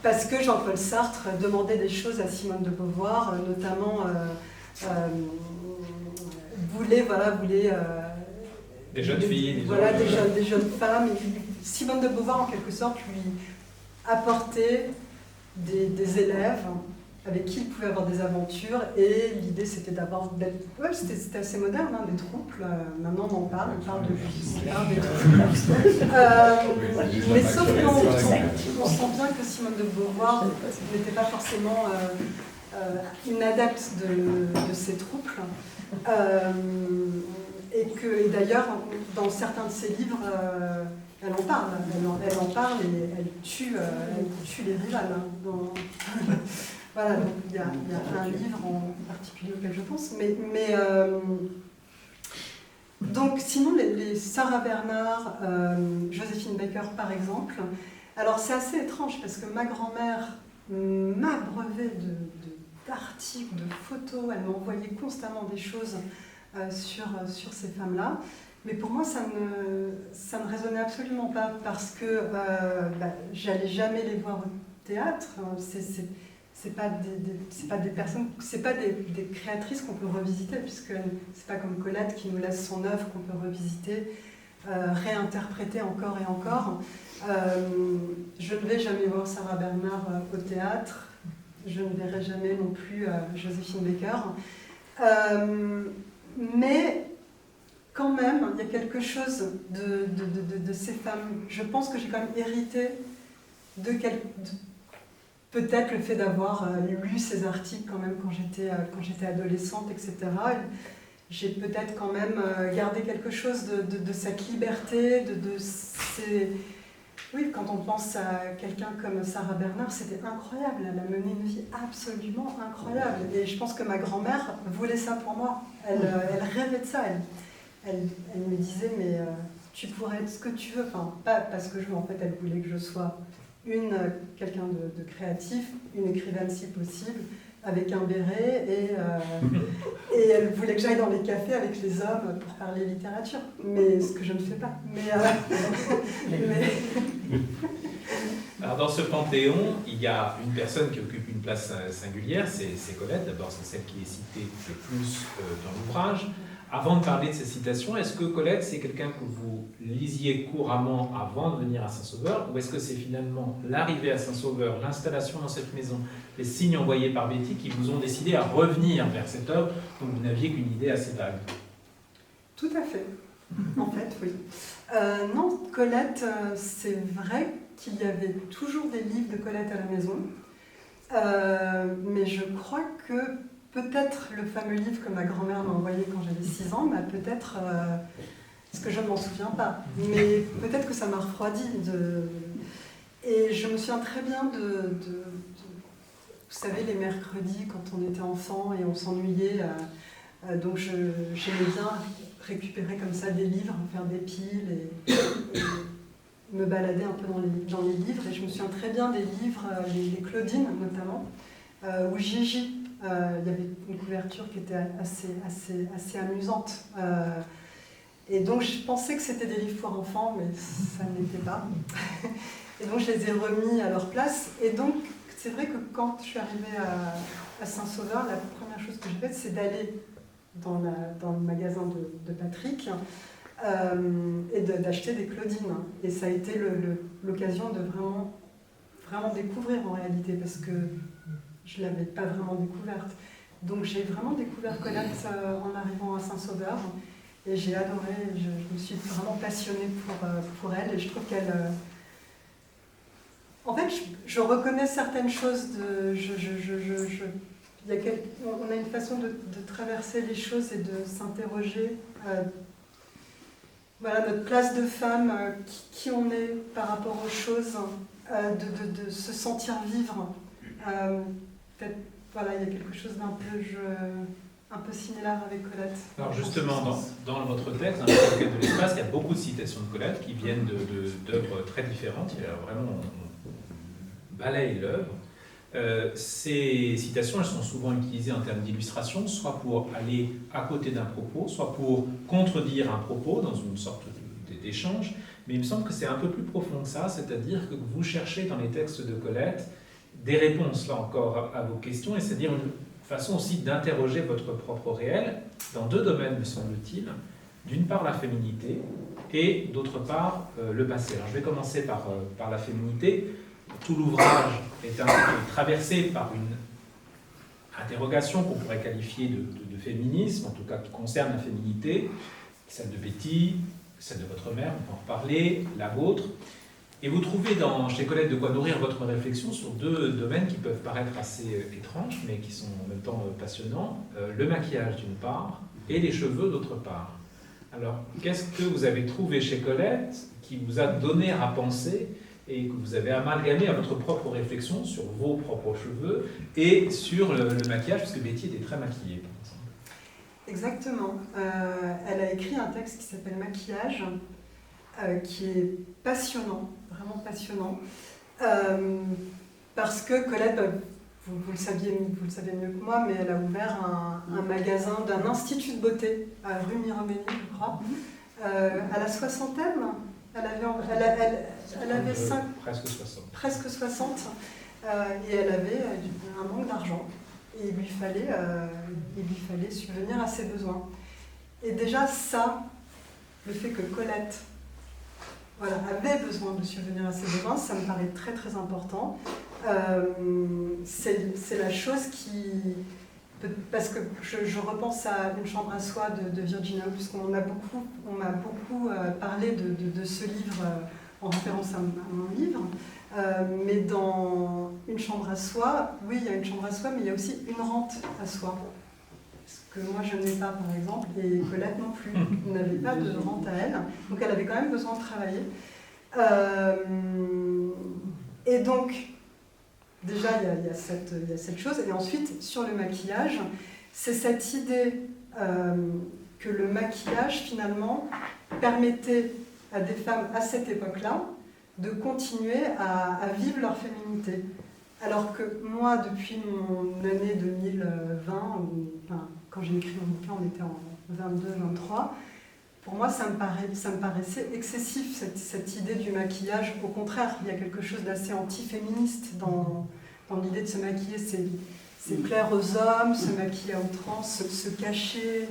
parce que Jean-Paul Sartre demandait des choses à Simone de Beauvoir, notamment voulait des jeunes filles, des jeunes femmes. Et Simone de Beauvoir, en quelque sorte, lui apportait des élèves avec qui il pouvait avoir des aventures. Et l'idée, c'était d'avoir... Ouais, c'était assez moderne, hein, des troubles. Maintenant, on en parle, on parle de des troubles. Mais sauf qu'on sent bien que Simone de Beauvoir n'était pas forcément une adepte de ces troubles. Et d'ailleurs, dans certains de ses livres, elle en parle, elle en parle et elle tue les rivales. Hein, voilà, donc il y a un livre en particulier auquel je pense, donc sinon les Sarah Bernhardt, Joséphine Baker par exemple. Alors c'est assez étrange parce que ma grand-mère m'a brevet d'articles, de photos, elle m'envoyait constamment des choses sur ces femmes-là. Mais pour moi, ça ne résonnait absolument pas parce que j'allais jamais les voir au théâtre. C'est pas des personnes, c'est pas des créatrices qu'on peut revisiter, puisque c'est pas comme Colette qui nous laisse son œuvre qu'on peut revisiter, réinterpréter encore et encore. Je ne vais jamais voir Sarah Bernhardt au théâtre. Je ne verrai jamais non plus Joséphine Baker. Mais quand même, il y a quelque chose de ces femmes. Je pense que j'ai quand même hérité peut-être le fait d'avoir lu ces articles quand même quand j'étais adolescente, etc. J'ai peut-être quand même gardé quelque chose de cette liberté, de ces... Oui, quand on pense à quelqu'un comme Sarah Bernhardt, c'était incroyable. Elle a mené une vie absolument incroyable. Et je pense que ma grand-mère voulait ça pour moi. Elle rêvait de ça. Elle me disait, mais tu pourrais être ce que tu veux. Enfin, pas parce que je veux, en fait, elle voulait que je sois quelqu'un de créatif, une écrivaine si possible, avec un béret, et elle voulait que j'aille dans les cafés avec les hommes pour parler littérature. Mais ce que je ne fais pas. Alors dans ce panthéon, il y a une personne qui occupe une place singulière, c'est Colette. D'abord, c'est celle qui est citée le plus dans l'ouvrage. Avant de parler de ces citations, est-ce que Colette, c'est quelqu'un que vous lisiez couramment avant de venir à Saint-Sauveur, ou est-ce que c'est finalement l'arrivée à Saint-Sauveur, l'installation dans cette maison, les signes envoyés par Betty qui vous ont décidé à revenir vers cette œuvre dont vous n'aviez qu'une idée assez vague? Tout à fait. En fait, oui. Non, Colette, c'est vrai qu'il y avait toujours des livres de Colette à la maison, mais je crois que peut-être le fameux livre que ma grand-mère m'a envoyé quand j'avais 6 ans, peut-être, parce que je ne m'en souviens pas, mais peut-être que ça m'a refroidi. Et je me souviens très bien vous savez, les mercredis, quand on était enfant et on s'ennuyait, donc j'aimais bien récupérer comme ça des livres, faire des piles et me balader un peu dans les livres. Et je me souviens très bien des livres, les Claudines notamment, ou Gigi. Il y avait une couverture qui était assez amusante. Et donc je pensais que c'était des livres pour enfants, mais ça ne l'était pas. Et donc je les ai remis à leur place. Et donc c'est vrai que quand je suis arrivée à Saint-Sauveur, la première chose que j'ai faite, c'est d'aller dans le magasin de Patrick et d'acheter des Claudines. Et ça a été l'occasion de vraiment découvrir en réalité, parce que je ne l'avais pas vraiment découverte. Donc j'ai vraiment découvert Colette en arrivant à Saint-Sauveur et j'ai adoré, je me suis vraiment passionnée pour elle, et je trouve qu'elle... En fait, je reconnais certaines choses, on a une façon de traverser les choses et de s'interroger. Voilà, notre place de femme, qui on est par rapport aux choses, de se sentir vivre. Peut-être, voilà, il y a quelque chose un peu similaire avec Colette. Alors justement, dans votre texte, dans la quête de l'espace, il y a beaucoup de citations de Colette qui viennent d'œuvres très différentes. Il y a vraiment, on balaye l'œuvre. Ces citations, elles sont souvent utilisées en termes d'illustration, soit pour aller à côté d'un propos, soit pour contredire un propos dans une sorte d'échange. Mais il me semble que c'est un peu plus profond que ça, c'est-à-dire que vous cherchez dans les textes de Colette des réponses, là encore, à vos questions, et c'est-à-dire une façon aussi d'interroger votre propre réel dans 2 domaines, me semble-t-il. D'une part, la féminité, et d'autre part, le passé. Alors, je vais commencer par la féminité. Tout l'ouvrage est traversé par une interrogation qu'on pourrait qualifier de féminisme, en tout cas qui concerne la féminité, celle de Betty, celle de votre mère, on peut en reparler, la vôtre. Et vous trouvez chez Colette de quoi nourrir votre réflexion sur 2 domaines qui peuvent paraître assez étranges, mais qui sont en même temps passionnants. Le maquillage d'une part, et les cheveux d'autre part. Alors, qu'est-ce que vous avez trouvé chez Colette qui vous a donné à penser et que vous avez amalgamé à votre propre réflexion sur vos propres cheveux et sur le maquillage, parce que Betty était très maquillée, par exemple. Exactement. Elle a écrit un texte qui s'appelle Maquillage, qui est passionnant, vraiment passionnant, parce que Colette, vous le savez mieux que moi, mais elle a ouvert un magasin d'un institut de beauté à rue Miromeni, je crois, à la soixantaine. Elle avait presque 60, et elle avait un manque d'argent. Et il lui fallait subvenir à ses besoins. Et déjà ça, le fait que Colette avait besoin de subvenir à ses besoins, ça me paraît très très important. C'est la chose qui... Parce que je repense à Une chambre à soi de Virginia Woolf, puisqu'on m'a beaucoup parlé de ce livre en référence à mon livre. Mais dans Une chambre à soi, oui, il y a une chambre à soi, mais il y a aussi une rente à soi. Ce que moi je n'ai pas, par exemple, et Colette non plus. Elle n'avait pas de rente à elle, donc elle avait quand même besoin de travailler. Et donc, déjà, il y a cette chose. Et ensuite, sur le maquillage, c'est cette idée que le maquillage, finalement, permettait à des femmes à cette époque-là de continuer à vivre leur féminité. Alors que moi, depuis mon année 2020, quand j'ai écrit mon bouquin, on était en 22-23, pour moi, ça me paraissait excessif, cette idée du maquillage. Au contraire, il y a quelque chose d'assez anti-féministe dans l'idée de se maquiller. C'est plaire aux hommes, se maquiller à outrance, se cacher,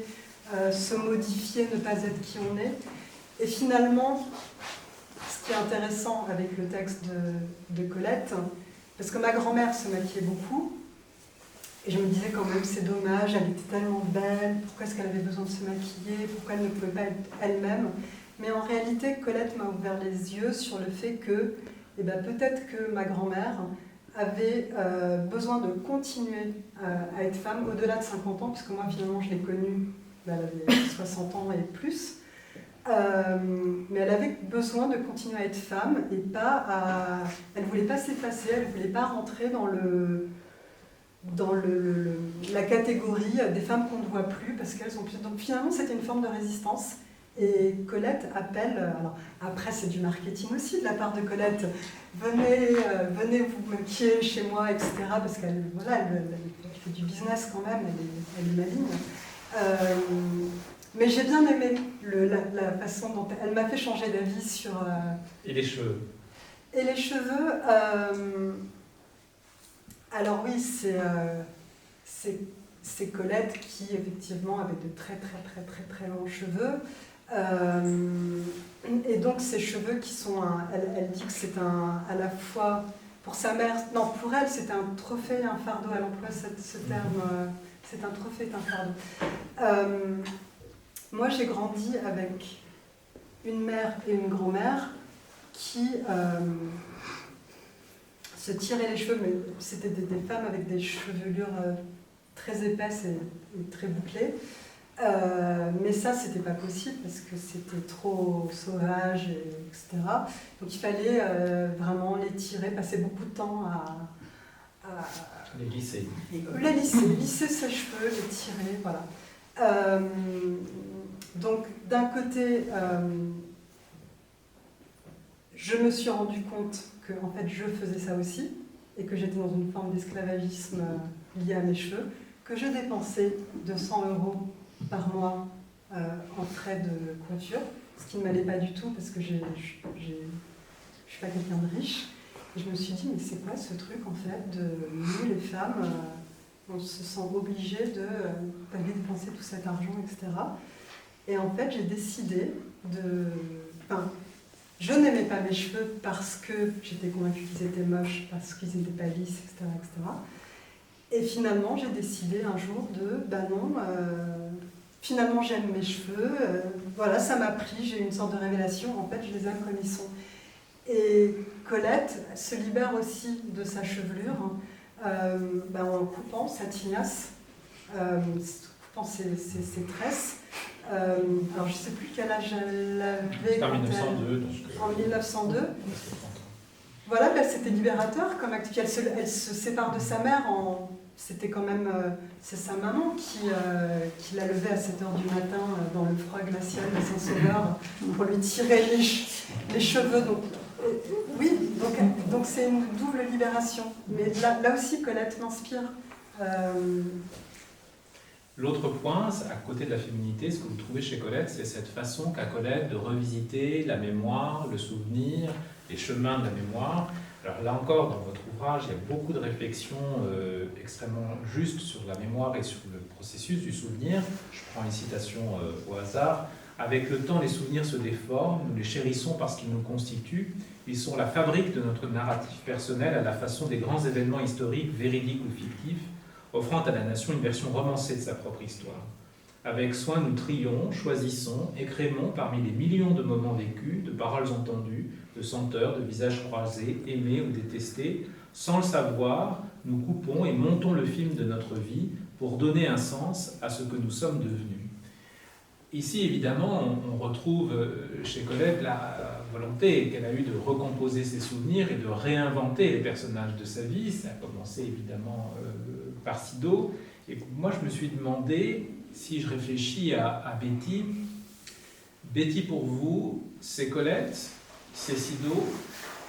se modifier, ne pas être qui on est. Et finalement, ce qui est intéressant avec le texte de Colette, parce que ma grand-mère se maquillait beaucoup, et je me disais quand même, c'est dommage, elle était tellement belle, pourquoi est-ce qu'elle avait besoin de se maquiller, pourquoi elle ne pouvait pas être elle-même. Mais en réalité, Colette m'a ouvert les yeux sur le fait que peut-être que ma grand-mère avait besoin de continuer à être femme au-delà de 50 ans, puisque moi finalement je l'ai connue, elle avait 60 ans et plus. Mais elle avait besoin de continuer à être femme et elle ne voulait pas s'effacer, elle ne voulait pas rentrer dans la catégorie des femmes qu'on ne voit plus parce qu'elles sont plus... Donc finalement c'était une forme de résistance. Et Colette appelle, alors après c'est du marketing aussi de la part de Colette, venez vous maquiller chez moi, etc. Parce qu'elle fait du business quand même, elle est maligne. Mais j'ai bien aimé la façon dont elle m'a fait changer d'avis sur... Et les cheveux. Et les cheveux, alors oui, c'est Colette qui effectivement avait de très très très très très longs cheveux. Et donc ces cheveux qui sont... Elle dit que c'est à la fois... Pour sa mère, non, pour elle c'est un trophée et un fardeau. Elle emploie ce terme, c'est un trophée et un fardeau. Moi, j'ai grandi avec une mère et une grand-mère qui se tiraient les cheveux, mais c'était des femmes avec des chevelures très épaisses et très bouclées. Mais ça, c'était pas possible parce que c'était trop sauvage, etc. Donc il fallait vraiment les tirer, passer beaucoup de temps à les lisser. Lisser ses cheveux, les tirer, voilà. Donc d'un côté, je me suis rendu compte que en fait, je faisais ça aussi et que j'étais dans une forme d'esclavagisme lié à mes cheveux, que je dépensais 200 € par mois en frais de coiffure, ce qui ne m'allait pas du tout parce que je ne suis pas quelqu'un de riche. Et je me suis dit, mais c'est quoi ce truc en fait de nous les femmes, on se sent obligé d'aller dépenser tout cet argent, etc. Et en fait, j'ai décidé je n'aimais pas mes cheveux parce que j'étais convaincue qu'ils étaient moches, parce qu'ils n'étaient pas lisses, etc., etc. Et finalement, j'ai décidé un jour finalement j'aime mes cheveux, voilà, ça m'a pris, j'ai eu une sorte de révélation, en fait, je les aime comme ils sont. Et Colette se libère aussi de sa chevelure en coupant sa tignasse, coupant ses tresses. Alors je ne sais plus quel âge elle avait. C'était en 1902. Donc, en 1902. Voilà, ben, c'était libérateur comme acte. Elle se sépare de sa mère. C'était quand même c'est sa maman qui la levait à 7h du matin dans le froid glacial de Saint-Sauveur pour lui tirer les cheveux. Donc, oui, donc c'est une double libération. Mais là aussi, Colette m'inspire. L'autre point, à côté de la féminité, ce que vous trouvez chez Colette, c'est cette façon qu'a Colette de revisiter la mémoire, le souvenir, les chemins de la mémoire. Alors là encore, dans votre ouvrage, il y a beaucoup de réflexions extrêmement justes sur la mémoire et sur le processus du souvenir. Je prends une citation au hasard. Avec le temps, les souvenirs se déforment, nous les chérissons parce qu'ils nous constituent. Ils sont la fabrique de notre narratif personnel à la façon des grands événements historiques, véridiques ou fictifs, offrant à la nation une version romancée de sa propre histoire. Avec soin, nous trions, choisissons, écrémons parmi les millions de moments vécus, de paroles entendues, de senteurs, de visages croisés, aimés ou détestés. Sans le savoir, nous coupons et montons le film de notre vie pour donner un sens à ce que nous sommes devenus. Ici, évidemment, on retrouve chez Colette la volonté qu'elle a eue de recomposer ses souvenirs et de réinventer les personnages de sa vie. Ça a commencé évidemment par Sido. Et moi, je me suis demandé, si je réfléchis à Betty, Betty pour vous, c'est Colette, c'est Sido,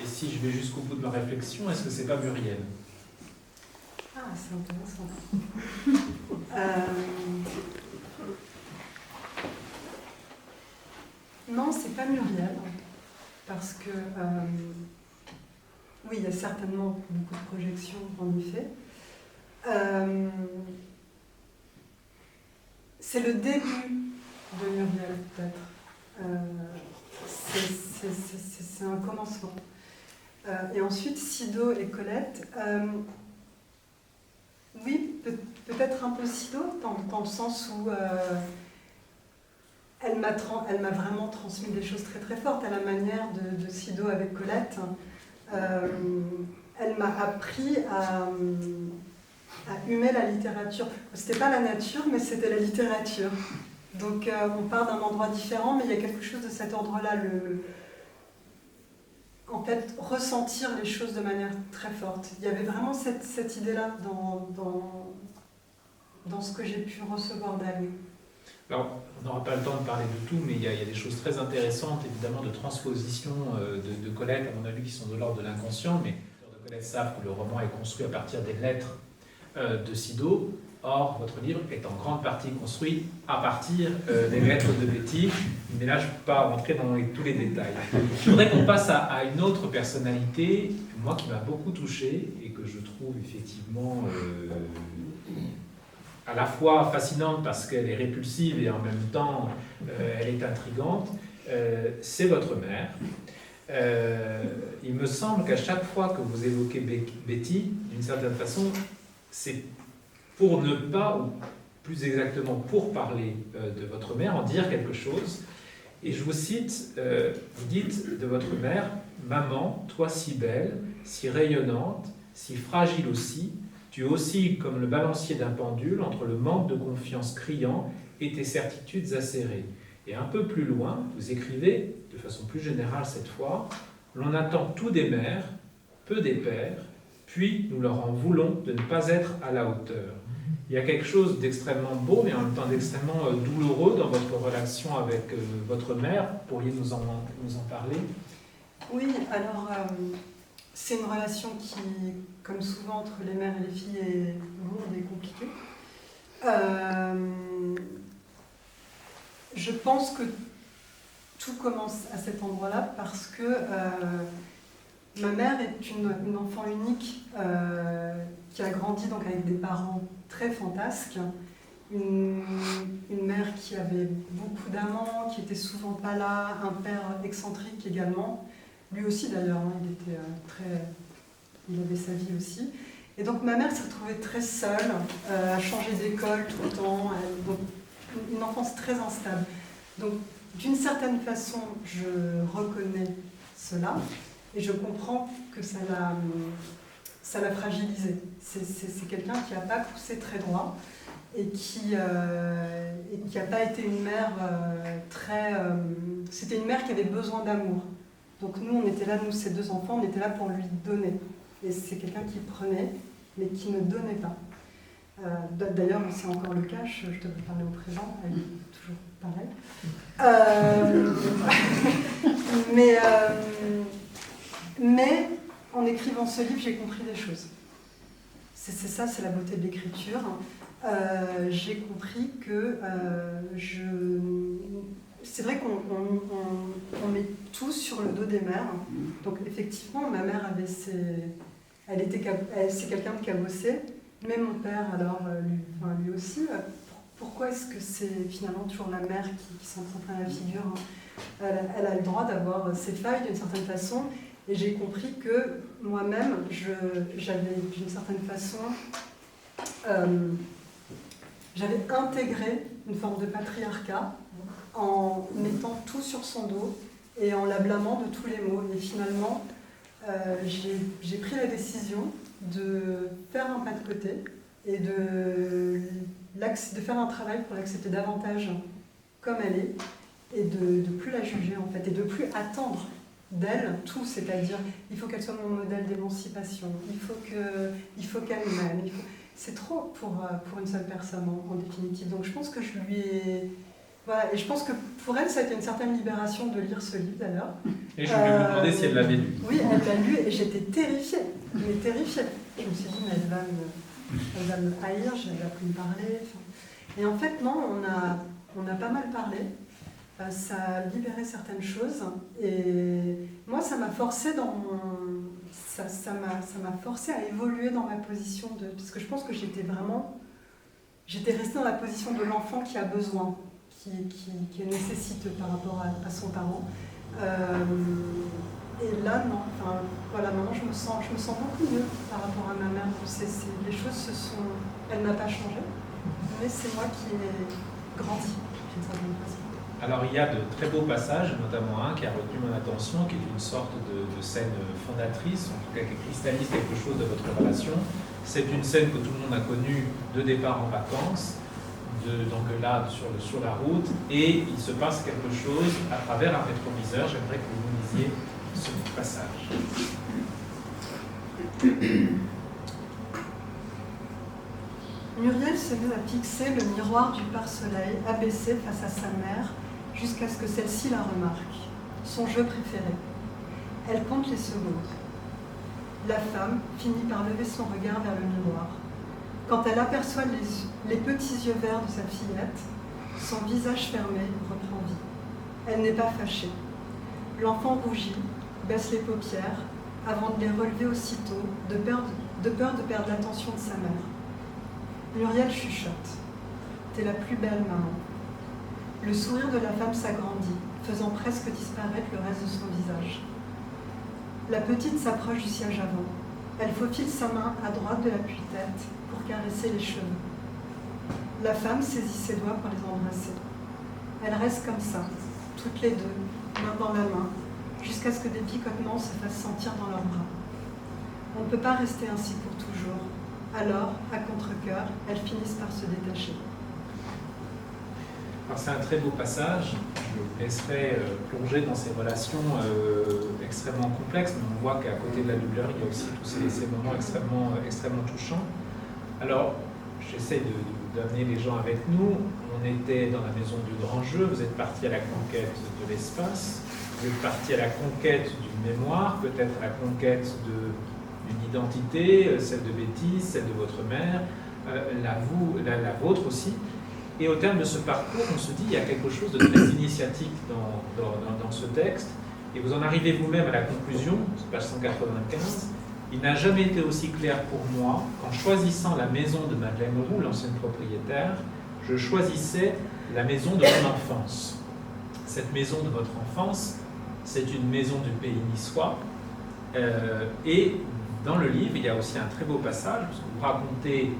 et si je vais jusqu'au bout de ma réflexion, est-ce que c'est pas Muriel? Ah, c'est intéressant. Non, c'est pas Muriel, parce que oui, il y a certainement beaucoup de projections, en effet. C'est le début de Muriel, peut-être. C'est un commencement. Et ensuite, Sido et Colette. Oui, peut-être un peu Sido, dans le sens où elle m'a vraiment transmis des choses très très fortes, à la manière de Sido avec Colette. Elle m'a appris à humer la littérature. C'était pas la nature, mais c'était la littérature. Donc on part d'un endroit différent, mais il y a quelque chose de cet ordre-là. En fait, ressentir les choses de manière très forte. Il y avait vraiment cette idée-là dans ce que j'ai pu recevoir d'elle. Alors, on n'aura pas le temps de parler de tout, mais il y a des choses très intéressantes, évidemment, de transposition de Colette, à mon avis, qui sont de l'ordre de l'inconscient, mais les lecteurs de Colette savent que le roman est construit à partir des lettres de Sido. Or, votre livre est en grande partie construit à partir des lettres de Betty, mais là, je ne peux pas rentrer dans tous les détails. Je voudrais qu'on passe à une autre personnalité, moi, qui m'a beaucoup touché, et que je trouve effectivement à la fois fascinante parce qu'elle est répulsive et en même temps elle est intrigante, c'est votre mère. Il me semble qu'à chaque fois que vous évoquez Betty, d'une certaine façon, c'est pour ne pas, ou plus exactement pour parler de votre mère, en dire quelque chose. Et je vous cite, vous dites de votre mère, « Maman, toi si belle, si rayonnante, si fragile aussi, tu oscilles comme le balancier d'un pendule entre le manque de confiance criant et tes certitudes acérées. » Et un peu plus loin, vous écrivez, de façon plus générale cette fois, « L'on attend tout des mères, peu des pères, puis nous leur en voulons de ne pas être à la hauteur. » Il y a quelque chose d'extrêmement beau, mais en même temps d'extrêmement douloureux dans votre relation avec votre mère. Pourriez nous en parler? Oui, alors c'est une relation qui, comme souvent entre les mères et les filles, est lourde et compliquée. Je pense que tout commence à cet endroit-là parce que ma mère est une enfant unique qui a grandi donc avec des parents très fantasques, une mère qui avait beaucoup d'amants, qui était souvent pas là, un père excentrique également, lui aussi d'ailleurs, hein, il avait sa vie aussi. Et donc ma mère s'est retrouvée très seule, à changer d'école tout le temps, donc une enfance très instable. Donc d'une certaine façon, je reconnais cela et je comprends que ça l'a fragilisée. C'est quelqu'un qui n'a pas poussé très droit. et qui n'a pas été une mère c'était une mère qui avait besoin d'amour. Donc nous, on était là, nous, ces 2 enfants, on était là pour lui donner. Et c'est quelqu'un qui prenait, mais qui ne donnait pas. D'ailleurs, c'est encore le cas, je devrais parler au présent, elle est toujours pareille. Mais en écrivant ce livre, j'ai compris des choses. C'est ça, c'est la beauté de l'écriture. J'ai compris que c'est vrai qu'on met tout sur le dos des mères. Donc effectivement, ma mère avait c'est quelqu'un qui a bossé, mais mon père, alors lui aussi. Pourquoi est-ce que c'est finalement toujours la mère qui s'en prend plein la figure, hein? Elle a le droit d'avoir ses failles d'une certaine façon. Et j'ai compris que moi-même, j'avais d'une certaine façon, j'avais intégré une forme de patriarcat en mettant tout sur son dos et en la blâmant de tous les maux. Et finalement, j'ai pris la décision de faire un pas de côté et de faire un travail pour l'accepter davantage comme elle est et de plus la juger en fait et de plus attendre d'elle tout, c'est-à-dire il faut qu'elle soit mon modèle d'émancipation, il faut qu'elle m'aime, c'est trop pour une seule personne en définitive. Donc je pense que je lui ai... Voilà, et je pense que pour elle, ça a été une certaine libération de lire ce livre d'ailleurs. Et je voulais vous demander si elle l'avait lu. Oui, elle l'a lu et j'étais terrifiée, mais terrifiée. Je me suis dit, mais elle va me haïr, elle va plus me parler. Et en fait, non, on a pas mal parlé. Ça a libéré certaines choses et moi ça m'a forcé ça m'a forcé à évoluer dans ma position parce que je pense que j'étais restée dans la position de l'enfant qui a besoin, qui est nécessiteux par rapport à son parent. Et là non, voilà, maintenant je me sens beaucoup mieux par rapport à ma mère. Les choses elle n'a pas changé, mais c'est moi qui ai grandi d'une certaine façon. Alors il y a de très beaux passages, notamment un qui a retenu mon attention, qui est une sorte de scène fondatrice, en tout cas qui cristallise quelque chose de votre relation. C'est une scène que tout le monde a connue de départ en vacances, donc là sur la route, et il se passe quelque chose à travers un rétroviseur. J'aimerais que vous nous lisiez ce passage. Muriel se met à fixer le miroir du pare-soleil abaissé face à sa mère, jusqu'à ce que celle-ci la remarque. Son jeu préféré. Elle compte les secondes. La femme finit par lever son regard vers le miroir. Quand elle aperçoit les petits yeux verts de sa fillette, son visage fermé reprend vie. Elle n'est pas fâchée. L'enfant rougit, baisse les paupières, avant de les relever aussitôt, de peur de perdre l'attention de sa mère. Muriel chuchote. « T'es la plus belle, maman. » Le sourire de la femme s'agrandit, faisant presque disparaître le reste de son visage. La petite s'approche du siège avant. Elle faufile sa main à droite de l'appui-tête pour caresser les cheveux. La femme saisit ses doigts pour les embrasser. Elles restent comme ça, toutes les deux, main dans la main, jusqu'à ce que des picotements se fassent sentir dans leurs bras. On ne peut pas rester ainsi pour toujours. Alors, à contre-cœur, elles finissent par se détacher. C'est un très beau passage. Je vous laisserai plonger dans ces relations extrêmement complexes, mais on voit qu'à côté de la douleur, il y a aussi tous ces moments extrêmement touchants. Alors, j'essaie d'amener les gens avec nous. On était dans la maison du grand jeu, vous êtes partis à la conquête de l'espace, vous êtes partis à la conquête d'une mémoire, peut-être à la conquête d'une identité, celle de Betty, celle de votre mère, la vôtre aussi. Et au terme de ce parcours, on se dit qu'il y a quelque chose de très initiatique dans ce texte. Et vous en arrivez vous-même à la conclusion, page 195. Il n'a jamais été aussi clair pour moi qu'en choisissant la maison de Madeleine Roux, l'ancienne propriétaire, je choisissais la maison de mon enfance. Cette maison de votre enfance, c'est une maison du pays niçois. Et dans le livre, il y a aussi un très beau passage, parce que vous racontez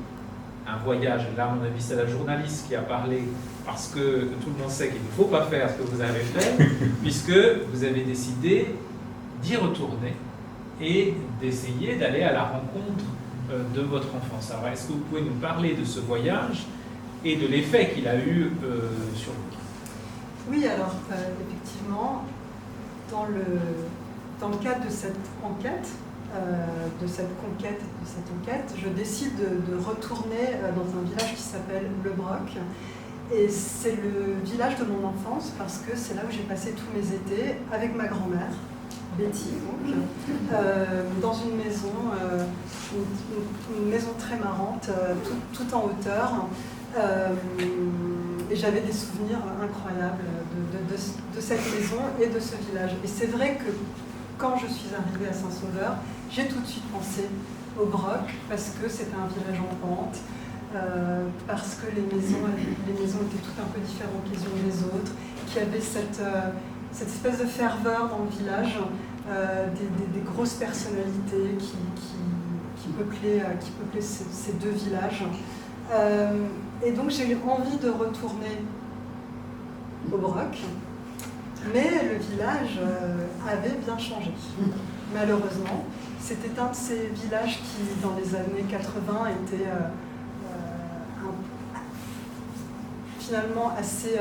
un voyage, là à mon avis c'est la journaliste qui a parlé, parce que tout le monde sait qu'il ne faut pas faire ce que vous avez fait, puisque vous avez décidé d'y retourner et d'essayer d'aller à la rencontre de votre enfance. Alors est-ce que vous pouvez nous parler de ce voyage et de l'effet qu'il a eu sur vous. Oui, alors effectivement, dans le cadre de cette enquête, de cette conquête et de cette enquête, je décide de retourner dans un village qui s'appelle Le Broc. Et c'est le village de mon enfance parce que c'est là où j'ai passé tous mes étés avec ma grand-mère, Betty, donc, dans une maison, une maison très marrante, tout en hauteur. Et j'avais des souvenirs incroyables de cette maison et de ce village. Et c'est vrai que quand je suis arrivée à Saint-Sauveur, j'ai tout de suite pensé au Broc parce que c'était un village en pente. Parce que les maisons étaient toutes un peu différentes les unes des autres, qu'il y avait cette espèce de ferveur dans le village, des grosses personnalités qui peuplaient ces deux villages. Et donc j'ai eu envie de retourner au Broc, mais le village avait bien changé, malheureusement. C'était un de ces villages qui, dans les années 80, était finalement assez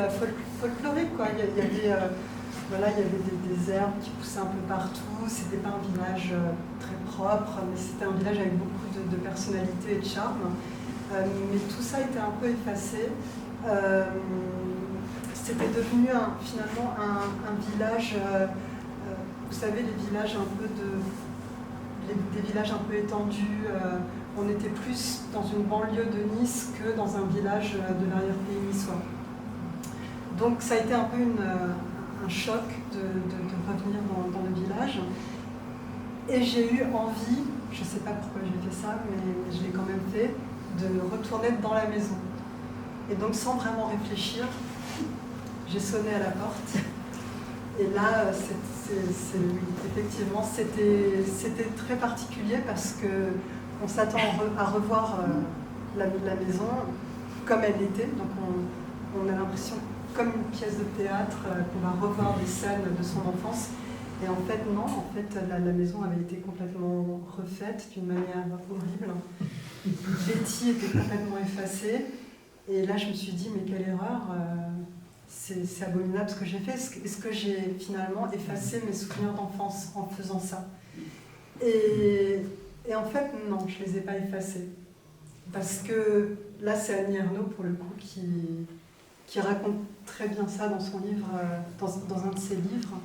folklorique, quoi. Il y avait des herbes qui poussaient un peu partout. C'était pas un village très propre, mais c'était un village avec beaucoup de personnalité et de charme. Mais tout ça était un peu effacé. C'était devenu finalement un village, vous savez, les villages des villages un peu étendus. On était plus dans une banlieue de Nice que dans un village de l'arrière-pays niçois. Donc ça a été un peu un choc de revenir dans le village. Et j'ai eu envie, je ne sais pas pourquoi j'ai fait ça, mais je l'ai quand même fait, de retourner dans la maison. Et donc sans vraiment réfléchir, j'ai sonné à la porte. Et là, effectivement, c'était très particulier parce qu'on s'attend à revoir la maison comme elle était. Donc on a l'impression, comme une pièce de théâtre, qu'on va revoir des scènes de son enfance. Et en fait, non, la maison avait été complètement refaite d'une manière horrible. Betty était complètement effacée. Et là, je me suis dit, mais quelle erreur, c'est abominable ce que j'ai fait. Est-ce que j'ai finalement effacé mes souvenirs d'enfance en faisant ça ? Et en fait, non, je ne les ai pas effacés. Parce que là, c'est Annie Ernaux, pour le coup, qui raconte très bien ça dans son livre, dans un de ses livres.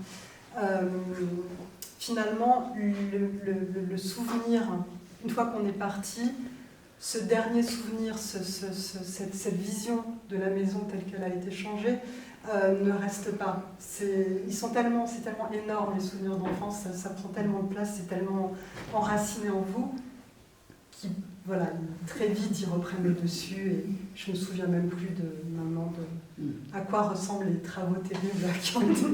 Finalement, le souvenir, une fois qu'on est parti, ce dernier souvenir, cette vision de la maison telle qu'elle a été changée, ne reste pas. C'est tellement énorme, les souvenirs d'enfance, ça prend tellement de place, c'est tellement enraciné en vous, voilà, très vite ils reprennent le dessus, et je me souviens même plus maintenant à quoi ressemblent les travaux terribles qui ont été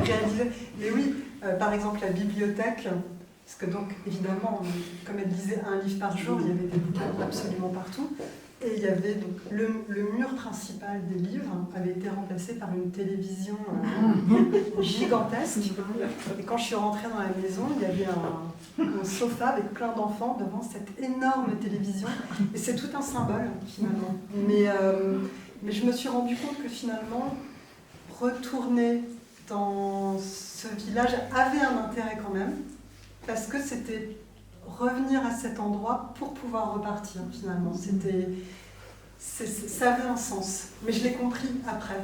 réalisés. Mais oui, par exemple la bibliothèque, parce que donc évidemment, comme elle lisait un livre par jour, il y avait des bouquins absolument partout, et il y avait donc le mur principal des livres avait été remplacé par une télévision gigantesque. Et quand je suis rentrée dans la maison, il y avait un sofa avec plein d'enfants devant cette énorme télévision. Et c'est tout un symbole, finalement. Mais je me suis rendu compte que finalement, retourner dans ce village avait un intérêt quand même, parce que c'était revenir à cet endroit pour pouvoir repartir, finalement. Ça avait un sens, mais je l'ai compris après.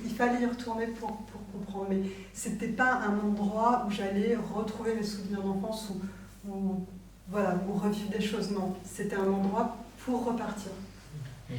Il fallait y retourner pour comprendre, mais c'était pas un endroit où j'allais retrouver mes souvenirs d'enfance ou revivre des choses, non. C'était un endroit pour repartir.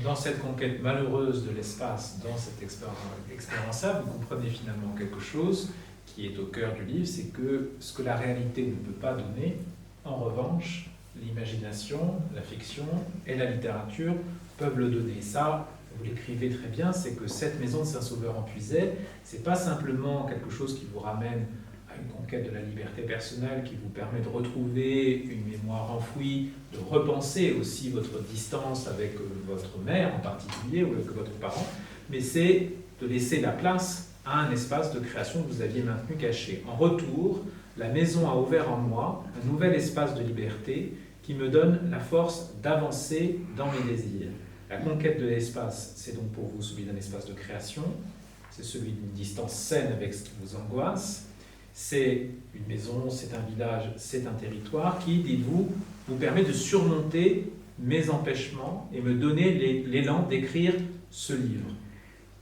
Dans cette conquête malheureuse de l'espace, dans cette expérience-là, vous comprenez finalement quelque chose qui est au cœur du livre, c'est que ce que la réalité ne peut pas donner, en revanche, l'imagination, la fiction et la littérature peuvent le donner. Ça, vous l'écrivez très bien, c'est que cette maison de Saint-Sauveur-en-Puisaye, c'est pas simplement quelque chose qui vous ramène à une conquête de la liberté personnelle, qui vous permet de retrouver une mémoire enfouie, de repenser aussi votre distance avec votre mère en particulier, ou avec votre parent, mais c'est de laisser la place à un espace de création que vous aviez maintenu caché. En retour, la maison a ouvert en moi un nouvel espace de liberté qui me donne la force d'avancer dans mes désirs. La conquête de l'espace, c'est donc pour vous celui d'un espace de création, c'est celui d'une distance saine avec vos angoisses, c'est une maison, c'est un village, c'est un territoire qui, dites-vous, vous permet de surmonter mes empêchements et me donner l'élan d'écrire ce livre.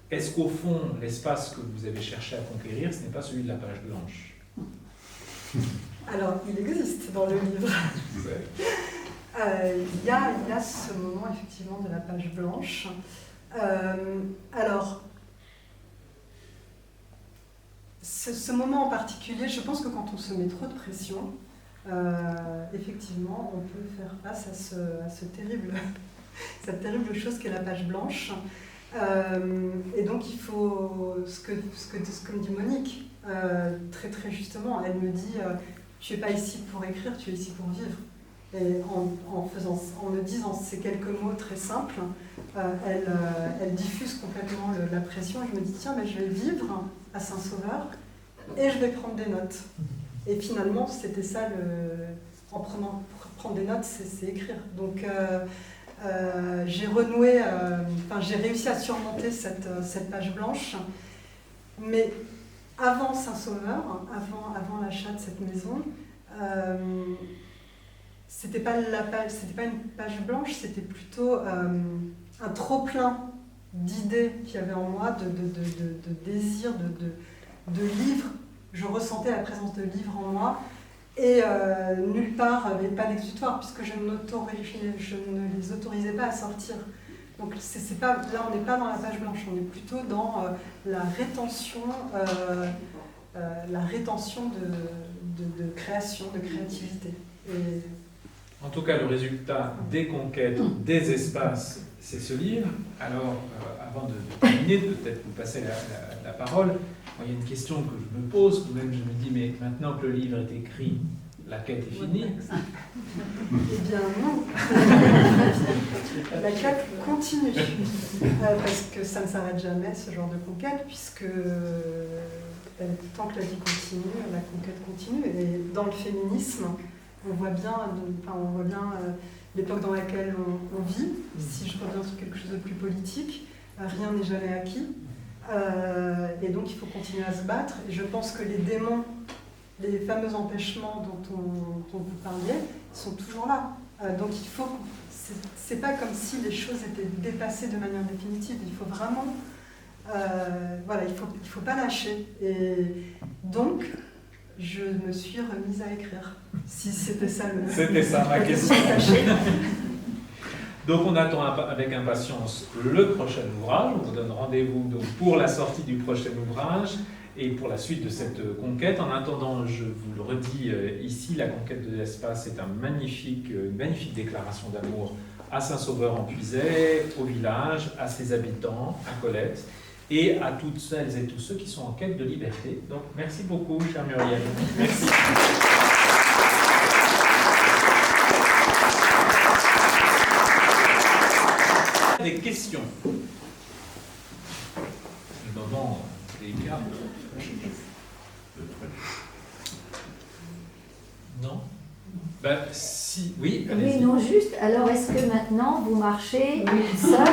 Est-ce qu'au fond, l'espace que vous avez cherché à conquérir, ce n'est pas celui de la page blanche? Alors, il existe dans le livre. Il y a ce moment, effectivement, de la page blanche. Alors, ce moment en particulier, je pense que quand on se met trop de pression, effectivement, on peut faire face à cette terrible chose qu'est la page blanche. Et donc, il faut, ce que me dit Monique, très très justement, elle me dit tu n'es pas ici pour écrire, tu es ici pour vivre. Et en me disant ces quelques mots très simples, elle diffuse complètement la pression. Je me dis tiens, mais je vais vivre à Saint-Sauveur et je vais prendre des notes. Et finalement, c'était ça, prendre des notes, c'est écrire. Donc j'ai renoué, j'ai réussi à surmonter cette page blanche. Mais avant Saint-Sauveur, avant l'achat de cette maison, c'était pas une page blanche, c'était plutôt un trop-plein d'idées qu'il y avait en moi, de désir, de livres. Je ressentais la présence de livres en moi. Et nulle part, il n'y avait pas d'exutoire, puisque je ne les autorisais pas à sortir. Donc là, on n'est pas dans la page blanche, on est plutôt dans la rétention de création, de créativité. Et... En tout cas, le résultat des conquêtes, des espaces, c'est ce livre. Alors, avant de terminer, peut-être vous passer la parole, il y a une question que je me pose, ou même je me dis, mais maintenant que le livre est écrit, la quête est finie? Eh bien non. La quête continue. Parce que ça ne s'arrête jamais, ce genre de conquête, puisque tant que la vie continue, la conquête continue. Et dans le féminisme, on voit bien l'époque dans laquelle on vit. Si je reviens sur quelque chose de plus politique, rien n'est jamais acquis. Et donc il faut continuer à se battre. Et je pense que les démons, les fameux empêchements dont vous parliez, sont toujours là. Donc il faut, c'est pas comme si les choses étaient dépassées de manière définitive. Il faut vraiment, il faut pas lâcher. Et donc je me suis remise à écrire. Si c'était ça C'était ça ma question. Donc on attend avec impatience le prochain ouvrage. On vous donne rendez-vous donc pour la sortie du prochain ouvrage et pour la suite de cette conquête. En attendant, je vous le redis ici, la conquête de l'espace est une magnifique déclaration d'amour à Saint-Sauveur-en-Puisaye, au village, à ses habitants, à Colette, et à toutes celles et tous ceux qui sont en quête de liberté. Donc merci beaucoup, chère Muriel. Merci. Des questions. Le moment délicat. Non? Ben, si, oui. Oui, non, juste. Alors, est-ce que maintenant vous marchez seul,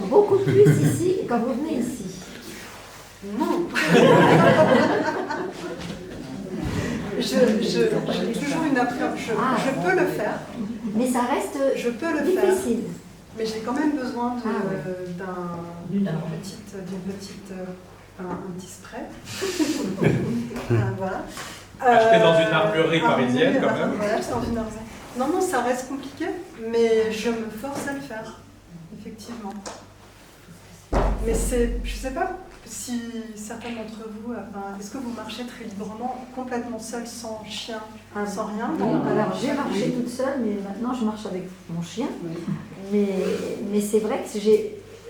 beaucoup plus ici, quand vous venez ici? Non. J'ai toujours une appréhension. Je peux le faire. Mais ça reste je peux le difficile. faire. Mais j'ai quand même besoin d'un petit spray. Voilà. Acheté dans une armurerie parisienne quand même. Voilà, acheté dans une armurerie. Non, ça reste compliqué, mais je me force à le faire, effectivement. Mais je sais pas si certains d'entre vous, est-ce que vous marchez très librement, complètement seul, sans chien, sans rien? Non, alors j'ai marché toute seule, mais maintenant je marche avec mon chien. Mais c'est vrai que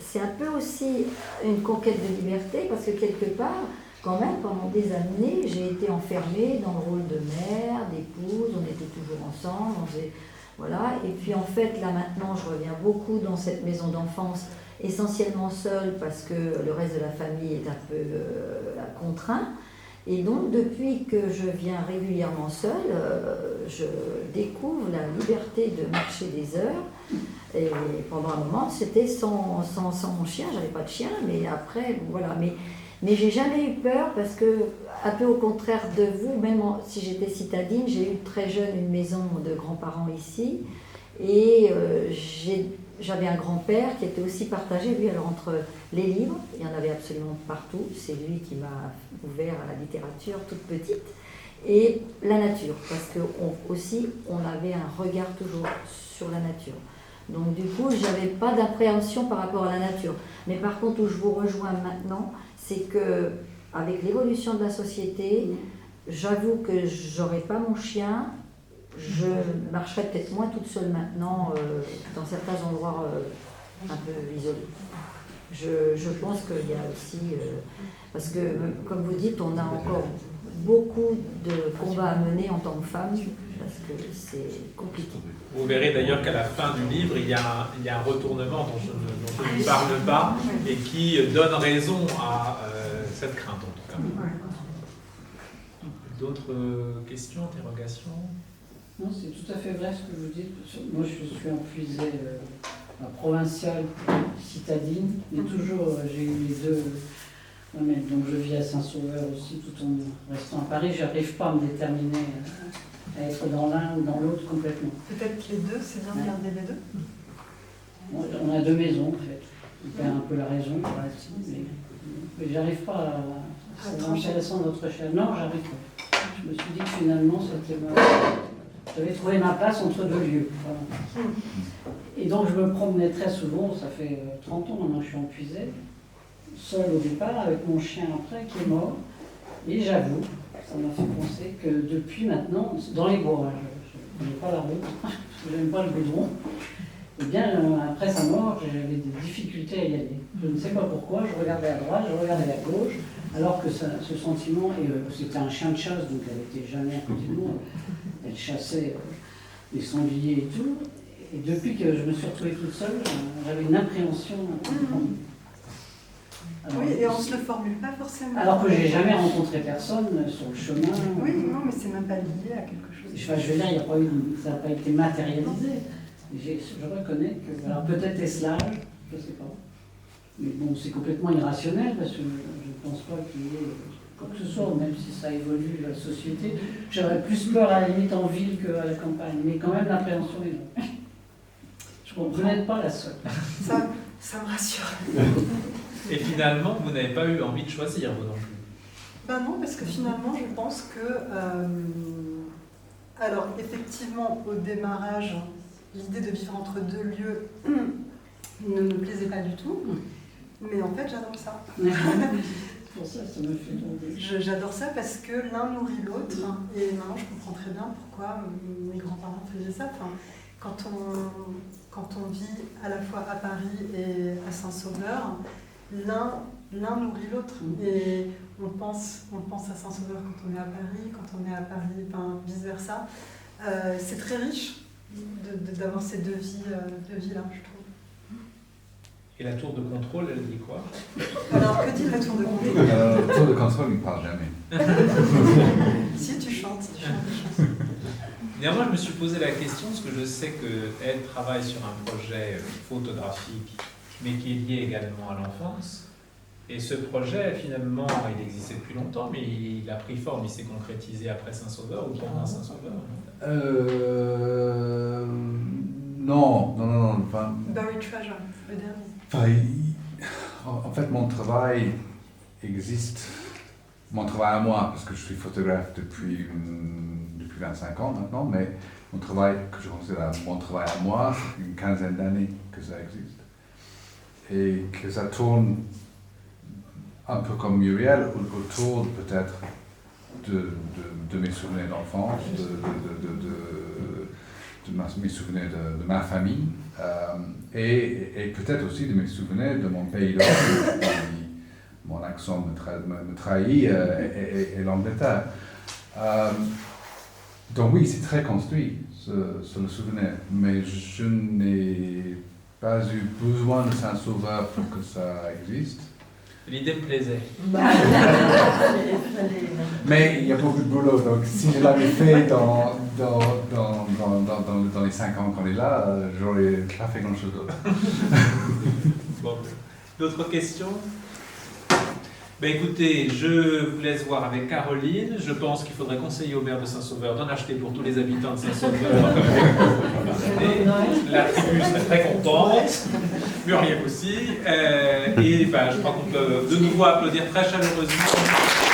c'est un peu aussi une conquête de liberté, parce que quelque part, quand même, pendant des années, j'ai été enfermée dans le rôle de mère, d'épouse, on était toujours ensemble, voilà. Et puis en fait, là maintenant, je reviens beaucoup dans cette maison d'enfance, essentiellement seule, parce que le reste de la famille est un peu contraint. Et donc, depuis que je viens régulièrement seule, je découvre la liberté de marcher des heures Et pendant un moment, c'était sans mon chien, j'avais pas de chien, mais après, voilà. Mais j'ai jamais eu peur parce que, un peu au contraire de vous, même si j'étais citadine, j'ai eu très jeune une maison de grands-parents ici. Et j'avais un grand-père qui était aussi partagé, lui, alors entre les livres, il y en avait absolument partout, c'est lui qui m'a ouvert à la littérature toute petite, et la nature, parce qu'on avait un regard toujours sur la nature. Donc du coup, je n'avais pas d'appréhension par rapport à la nature. Mais par contre, où je vous rejoins maintenant, c'est que avec l'évolution de la société, j'avoue que j'aurais pas mon chien, je marcherais peut-être moins toute seule maintenant dans certains endroits un peu isolés. Je pense qu'il y a aussi, parce que comme vous dites, on a encore beaucoup de combats à mener en tant que femme, parce que c'est compliqué. Vous verrez d'ailleurs qu'à la fin du livre, il y a un retournement dont je ne parle pas et qui donne raison à cette crainte en tout cas. D'autres questions, interrogations? Non, c'est tout à fait vrai ce que vous dites. Moi, je suis épuisée provinciale, citadine, mais toujours j'ai eu les deux. Donc je vis à Saint-Sauveur aussi, tout en restant à Paris. Je n'arrive pas à me déterminer à être dans l'un ou dans l'autre complètement. Peut-être les deux, c'est bien de garder les deux. On a deux maisons en fait. On perd un peu la raison, mais j'arrive pas à... C'est intéressant votre recherche. Non, j'arrive pas. Je me suis dit que finalement, j'avais trouvé ma place entre deux lieux. Voilà. Et donc je me promenais très souvent, ça fait 30 ans maintenant que je suis épuisée, seule au départ, avec mon chien après qui est mort. Et j'avoue, ça m'a fait penser que depuis maintenant, dans les bois, je n'ai pas la route, je n'aime pas le goudron, et bien après sa mort, j'avais des difficultés à y aller. Je ne sais pas pourquoi, je regardais à droite, je regardais à gauche, alors que ce sentiment, c'était un chien de chasse, donc elle n'était jamais à côté de moi, elle chassait les sangliers et tout. Et depuis que je me suis retrouvée toute seule, j'avais une appréhension. Alors, oui, et on ne se le formule pas forcément. Alors que j'ai jamais rencontré personne sur le chemin. Oui, non, mais c'est même pas lié à quelque chose. Enfin, je veux dire, ça n'a pas été matérialisé. Je reconnais que, alors peut-être est-ce l'âge, je ne sais pas. Mais bon, c'est complètement irrationnel parce que je ne pense pas qu'il y ait quoi que ce soit, même si ça évolue la société. J'aurais plus peur à la limite en ville qu'à la campagne, mais quand même l'appréhension est là. Vous n'êtes pas la seule. Ça me rassure. Et finalement, vous n'avez pas eu envie de choisir, vous non plus? Ben non, parce que finalement, je pense que... alors, effectivement, au démarrage, l'idée de vivre entre deux lieux ne me plaisait pas du tout. Mais en fait, j'adore ça. Pour ça, ça me fait tomber. J'adore ça parce que l'un nourrit l'autre. Et maintenant, je comprends très bien pourquoi mes grands-parents faisaient ça. Enfin, quand on vit à la fois à Paris et à Saint-Sauveur, l'un nourrit l'autre. Et on pense à Saint-Sauveur quand on est à Paris, quand on est à Paris, enfin, vice-versa. C'est très riche d'avoir ces deux vies-là, je trouve. Et la tour de contrôle, elle dit quoi? Alors, que dit la tour de contrôle? La tour de contrôle, il ne parle jamais. Si, tu chantes des chansons. Néanmoins, je me suis posé la question, parce que je sais qu'elle travaille sur un projet photographique, mais qui est lié également à l'enfance. Et ce projet, finalement, il existait depuis longtemps, mais il a pris forme, il s'est concrétisé après Saint-Sauveur ou pendant Saint-Sauveur? Non. Enfin, Buried Treasure, le dernier. En fait, mon travail existe, mon travail à moi, parce que je suis photographe depuis 25 ans maintenant, mais mon travail que je considère mon travail à moi, c'est une quinzaine d'années que ça existe. Et que ça tourne un peu comme Muriel, autour peut-être de mes souvenirs d'enfance, de mes souvenirs de ma famille, et peut-être aussi de mes souvenirs de mon pays d'origine. Mon accent me trahit, et l'Angleterre. Donc oui, c'est très construit, sur le souvenir, mais je n'ai pas eu besoin de Saint-Sauveur pour que ça existe. L'idée me plaisait. Mais il y a beaucoup de boulot, donc si je l'avais fait dans les 5 ans qu'on est là, j'aurais pas fait grand-chose d'autre. Bon. D'autres questions? Ben écoutez, je vous laisse voir avec Caroline. Je pense qu'il faudrait conseiller au maire de Saint-Sauveur d'en acheter pour tous les habitants de Saint-Sauveur. La tribu serait très contente. Muriel aussi. Et ben, je crois qu'on peut de nouveau applaudir très chaleureusement.